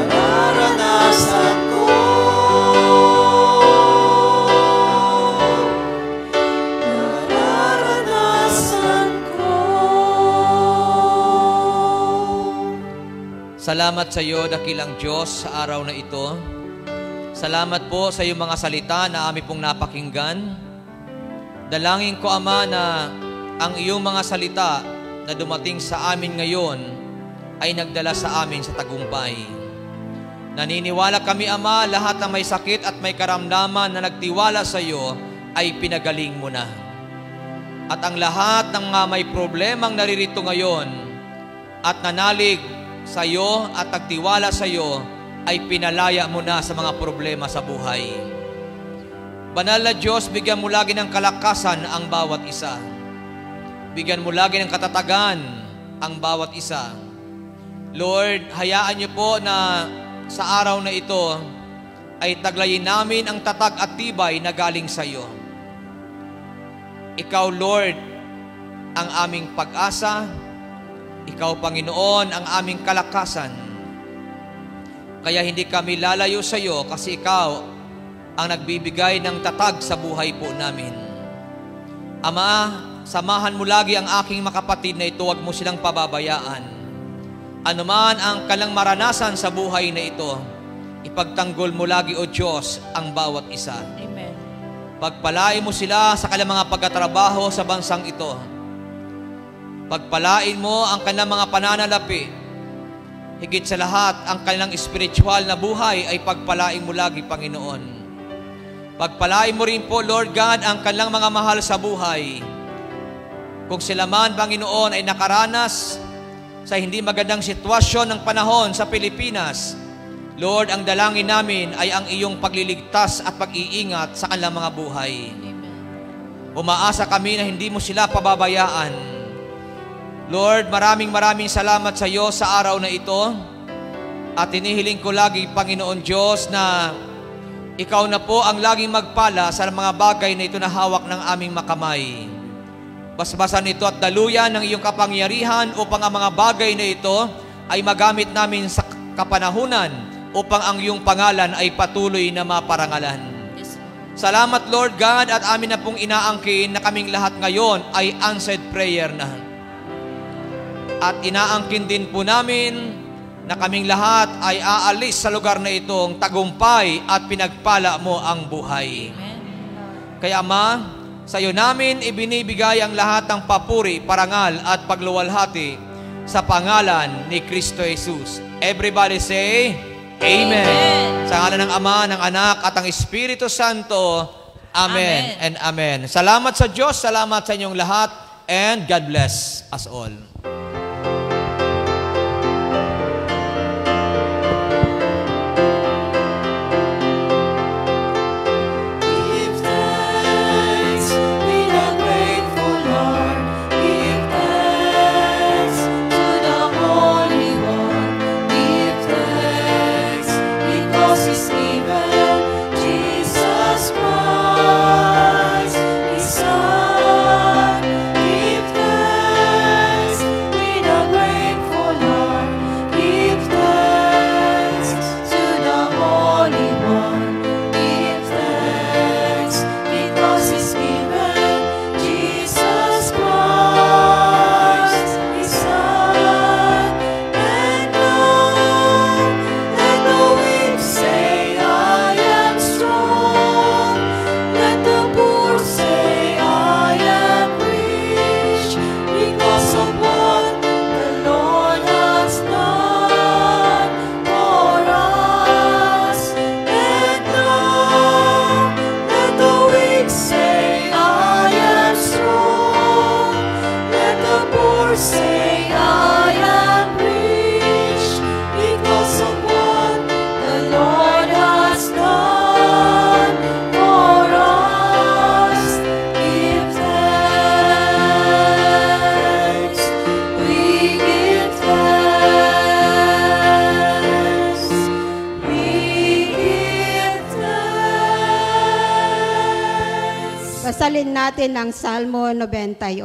S2: Nararanasan ko. Nararanasan ko.
S10: Salamat sa iyo, dakilang Diyos, sa araw na ito. Salamat po sa iyong mga salita na aming pong napakinggan. Dalangin ko, Ama, na ang iyong mga salita na dumating sa amin ngayon ay nagdala sa amin sa tagumpay. Naniniwala kami, Ama, lahat ng may sakit at may karamdaman na nagtiwala sa iyo ay pinagaling mo na. At ang lahat ng mga may problemang naririto ngayon at nanalig sa iyo at nagtiwala sa iyo ay pinalaya mo na sa mga problema sa buhay. Banal na Diyos, bigyan mo lagi ng kalakasan ang bawat isa. Bigyan mo lagi ng katatagan ang bawat isa. Lord, hayaan niyo po na sa araw na ito ay taglayin namin ang tatag at tibay na galing sa iyo. Ikaw, Lord, ang aming pag-asa. Ikaw, Panginoon, ang aming kalakasan. Kaya hindi kami lalayo sa iyo kasi ikaw ang nagbibigay ng tatag sa buhay po namin. Ama, samahan mo lagi ang aking makapatid na ito, huwag mo silang pababayaan. Ano man ang kanilang maranasan sa buhay na ito, ipagtanggol mo lagi, O Diyos, ang bawat isa.
S7: Amen.
S10: Pagpalain mo sila sa kanilang mga pagtatrabaho sa bansang ito. Pagpalain mo ang kanilang mga pananalapi. Higit sa lahat, ang kanilang spiritual na buhay ay pagpalain mo lagi, Panginoon. Pagpalain mo rin po, Lord God, ang kanilang mga mahal sa buhay. Kung sila man, Panginoon, ay nakaranas sa hindi magandang sitwasyon ng panahon sa Pilipinas, Lord, ang dalangin namin ay ang iyong pagliligtas at pag-iingat sa kanilang mga buhay. Umaasa kami na hindi mo sila pababayaan. Lord, maraming salamat sa iyo sa araw na ito. At inihiling ko lagi, Panginoon Diyos, na ikaw na po ang laging magpala sa mga bagay na ito na hawak ng aming makamay. Basbasan ito at daluyan ng iyong kapangyarihan upang ang mga bagay na ito ay magamit namin sa kapanahunan upang ang iyong pangalan ay patuloy na maparangalan. Salamat, Lord God, at amin na pong inaangkin na kaming lahat ngayon ay answered prayer na. At inaangkin din po namin na kaming lahat ay aalis sa lugar na itong tagumpay at pinagpala mo ang buhay. Kaya, Ama, sa iyo namin ibinibigay ang lahat ng papuri, parangal at pagluwalhati sa pangalan ni Kristo Jesus. Everybody say, Amen. Sa ngalan ng Ama, ng Anak, at ng Espiritu Santo. Amen and Amen. Salamat sa Diyos, salamat sa inyong lahat, and God bless us all.
S12: Basalin natin ang Salmo 91.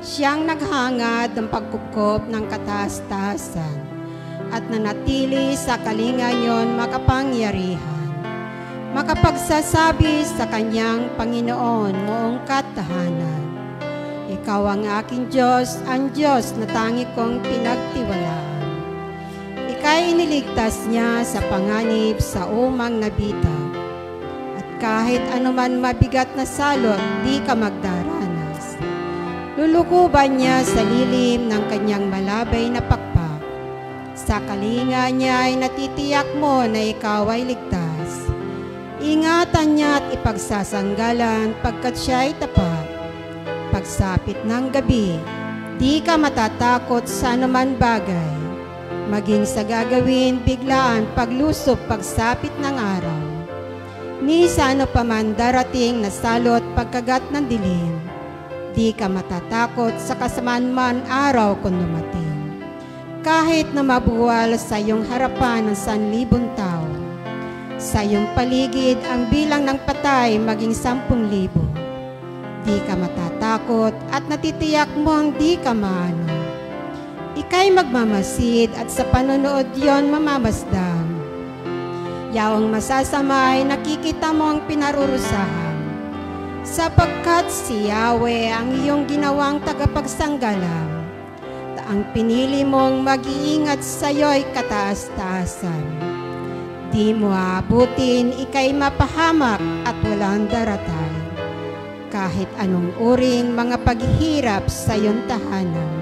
S12: Siyang naghangad ng pagkupkop ng kataas-taasan at nanatili sa kalinga niyon makapangyarihan. Makapagsasabi sa kanyang Panginoon noong katahanan, Ikaw ang aking Diyos, ang Diyos na tangi kong pinagtiwalaan. Ika'y iniligtas niya sa panganib sa umang nabita. Kahit anuman mabigat na salot, di ka magdaranas. Lulukuban niya sa lilim ng kanyang malabay na pakpak. Sa kalinga niya ay natitiyak mo na ikaw ay ligtas. Ingatan niya at ipagsasanggalan pagkat siya ay tapat. Pagsapit ng gabi, di ka matatakot sa anuman bagay. Maging sa gagawin, biglaan, paglusob, pagsapit ng araw. Ni sa ano pa man darating na salot pagkagat ng dilim, di ka matatakot sa kasamaan man araw kung dumating. Kahit na mabuwal sa iyong harapan ng 1,000 tao, sa iyong paligid ang bilang ng patay maging 10,000, di ka matatakot at natitiyak mo ang di ka maano. Ika'y magmamasid at sa panonood yon mamamasdam. Yaong masasamay, nakikita mo ang pinarurusahan. Sapagkat si Yahweh ang iyong ginawang tagapagsanggalang. Ang pinili mong mag-iingat sa iyo'y kataas-taasan. Di mo aabutin, ika'y mapahamak at walang daratay. Kahit anong uring mga paghihirap sa iyong tahanan.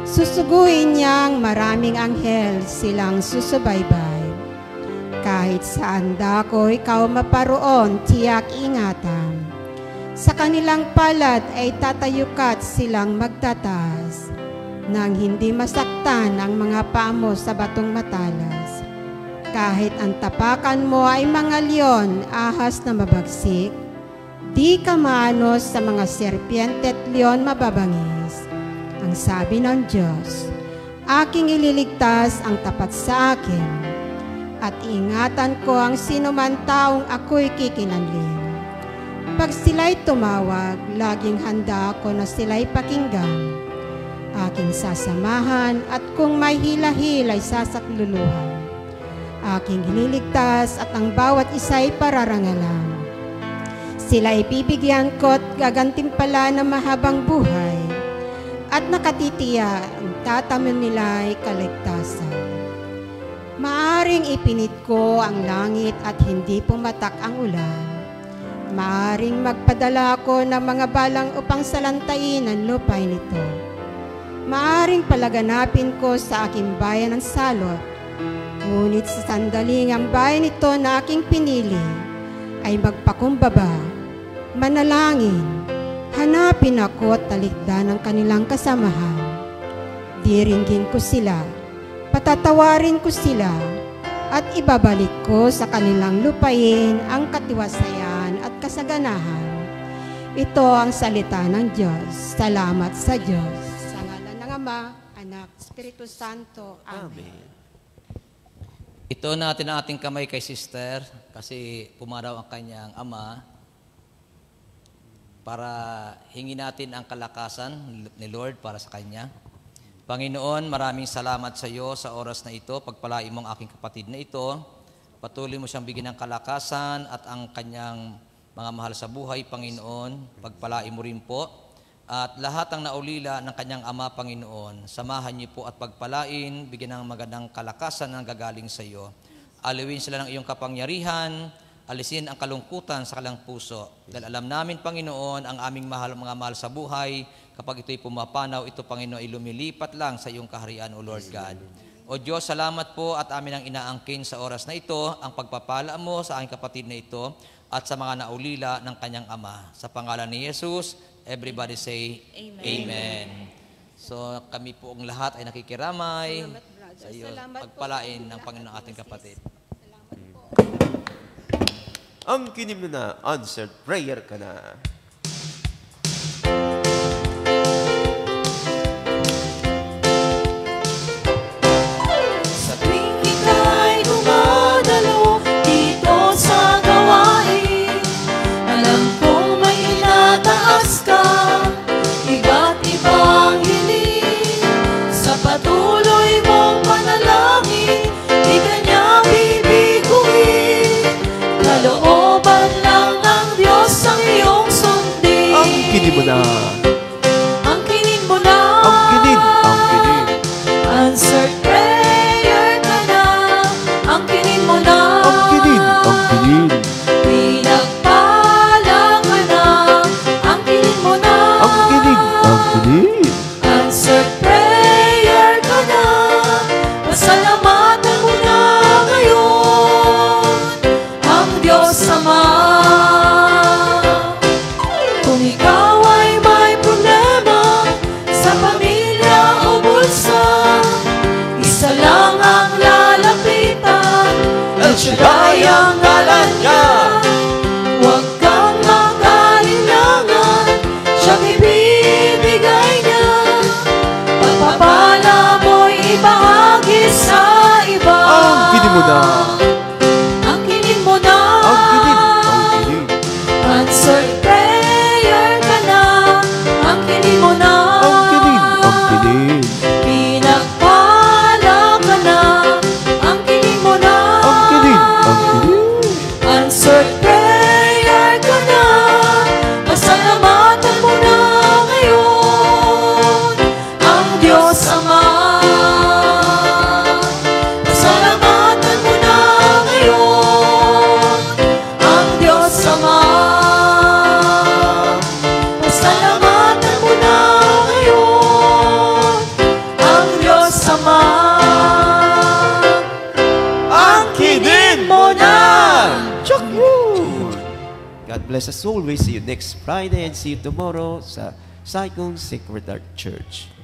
S12: Susuguin niyang maraming anghel silang susubaybay. Kahit saan dako ikaw maparoon, tiyak ingatan. Sa kanilang palad ay tatayukat silang magtataas, nang hindi masaktan ang mga paa mo sa batong matalas. Kahit ang tapakan mo ay mga leon, ahas na mabagsik, di ka maanos sa mga serpiente at leon mababangis. Ang sabi ng Diyos, aking ililigtas ang tapat sa akin, at ingatan ko ang sinuman taong ako'y kikinanling. Pag sila'y tumawag, laging handa ako na sila'y pakinggan. Aking sasamahan at kung may hila-hila'y sasakluluhan. Aking ililigtas at ang bawat isa'y pararangalan. Sila'y bibigyan ko at gagantimpala ng mahabang buhay. At nakatitiya, ang tatamon nila'y kaligtasan. Maaring ipinit ko ang langit at hindi pumatak ang ulan. Maaring magpadala ako ng mga balang upang salantain ang lupay nito. Maaring palaganapin ko sa aking bayan ang salot. Ngunit sa sandaling ang bayan nito na aking pinili ay magpakumbaba, manalangin, hanapin ako at talikdan ang kanilang kasamahan. Diringgin ko sila, patatawarin ko sila, at ibabalik ko sa kanilang lupain ang katiwasayan at kasaganahan. Ito ang salita ng Diyos. Salamat sa Diyos. Sa ngalan ng Ama, Anak, Espiritu Santo. Amen.
S9: Ito natin ang ating kamay kay sister kasi pumaraw ang kanyang ama para hingi natin ang kalakasan ni Lord para sa kanya. Panginoon, maraming salamat sa iyo sa oras na ito. Pagpalain mo ang aking kapatid na ito. Patuloy mo siyang bigyan ng kalakasan at ang kanyang mga mahal sa buhay, Panginoon. Pagpalain mo rin po. At lahat ang naulila ng kanyang ama, Panginoon, samahan niyo po at pagpalain, bigyan ng magandang kalakasan na gagaling sa iyo. Aliwin sila ng iyong kapangyarihan, alisin ang kalungkutan sa kanilang puso. Dahil alam namin, Panginoon, ang aming mga mahal sa buhay, kapag ito'y pumapanaw, ito, Panginoon, ay lumilipat lang sa iyong kaharian, O Lord God. O Diyos, salamat po at amin ang inaangkin sa oras na ito, ang pagpapala mo sa aking kapatid na ito at sa mga naulila ng kanyang ama. Sa pangalan ni Jesus, everybody say, Amen. So kami po ang lahat ay nakikiramay sa iyo. Pagpalain ng Panginoon ating kapatid.
S11: Ang kinim na answered prayer ka na.
S2: Sa tuwing ika'y dumadalo dito sa gawain, alam kong may inataas ka, iba't ibang hiling. Sa patuloy mong panalangin, di ka niya bibiguin. Kalooban lang ng Diyos ang iyong sundin.
S11: Ang kinim mo na.
S2: Ang kinin mo na.
S11: Ang kinin. Ang kinin.
S2: Answered prayer ka na. Ang kinin mo na.
S11: Ang kinin. Ang kinin.
S2: Pinagpala ka na. Ang kinin mo na.
S11: Ang kinin. Ang kinin.
S2: Answered prayer ka na. Pasalamatan mo na ngayon ang Diyos Ama. Kung ikaw ay may problema sa pamilya o bulsa, isa lang ang lalapitan, El Shaddai ang ngalan niya. Huwag kang mag-alinlangan, siyang ibibigay niya. Pagpapala mo'y ibahagi sa iba.
S11: Ang kinin mo na.
S2: Ang kinin mo na.
S11: Ang kinin. Ang kinin.
S2: Answered prayer ka na. Ang kinin mo na.
S11: Ang kinin. Ang kinin.
S2: Pinagpala ka na. Ang kinin mo na.
S11: Ang kinin. Ang kinin. bless us always. See you next Friday and see you tomorrow sa Saigon Sacred Heart Church.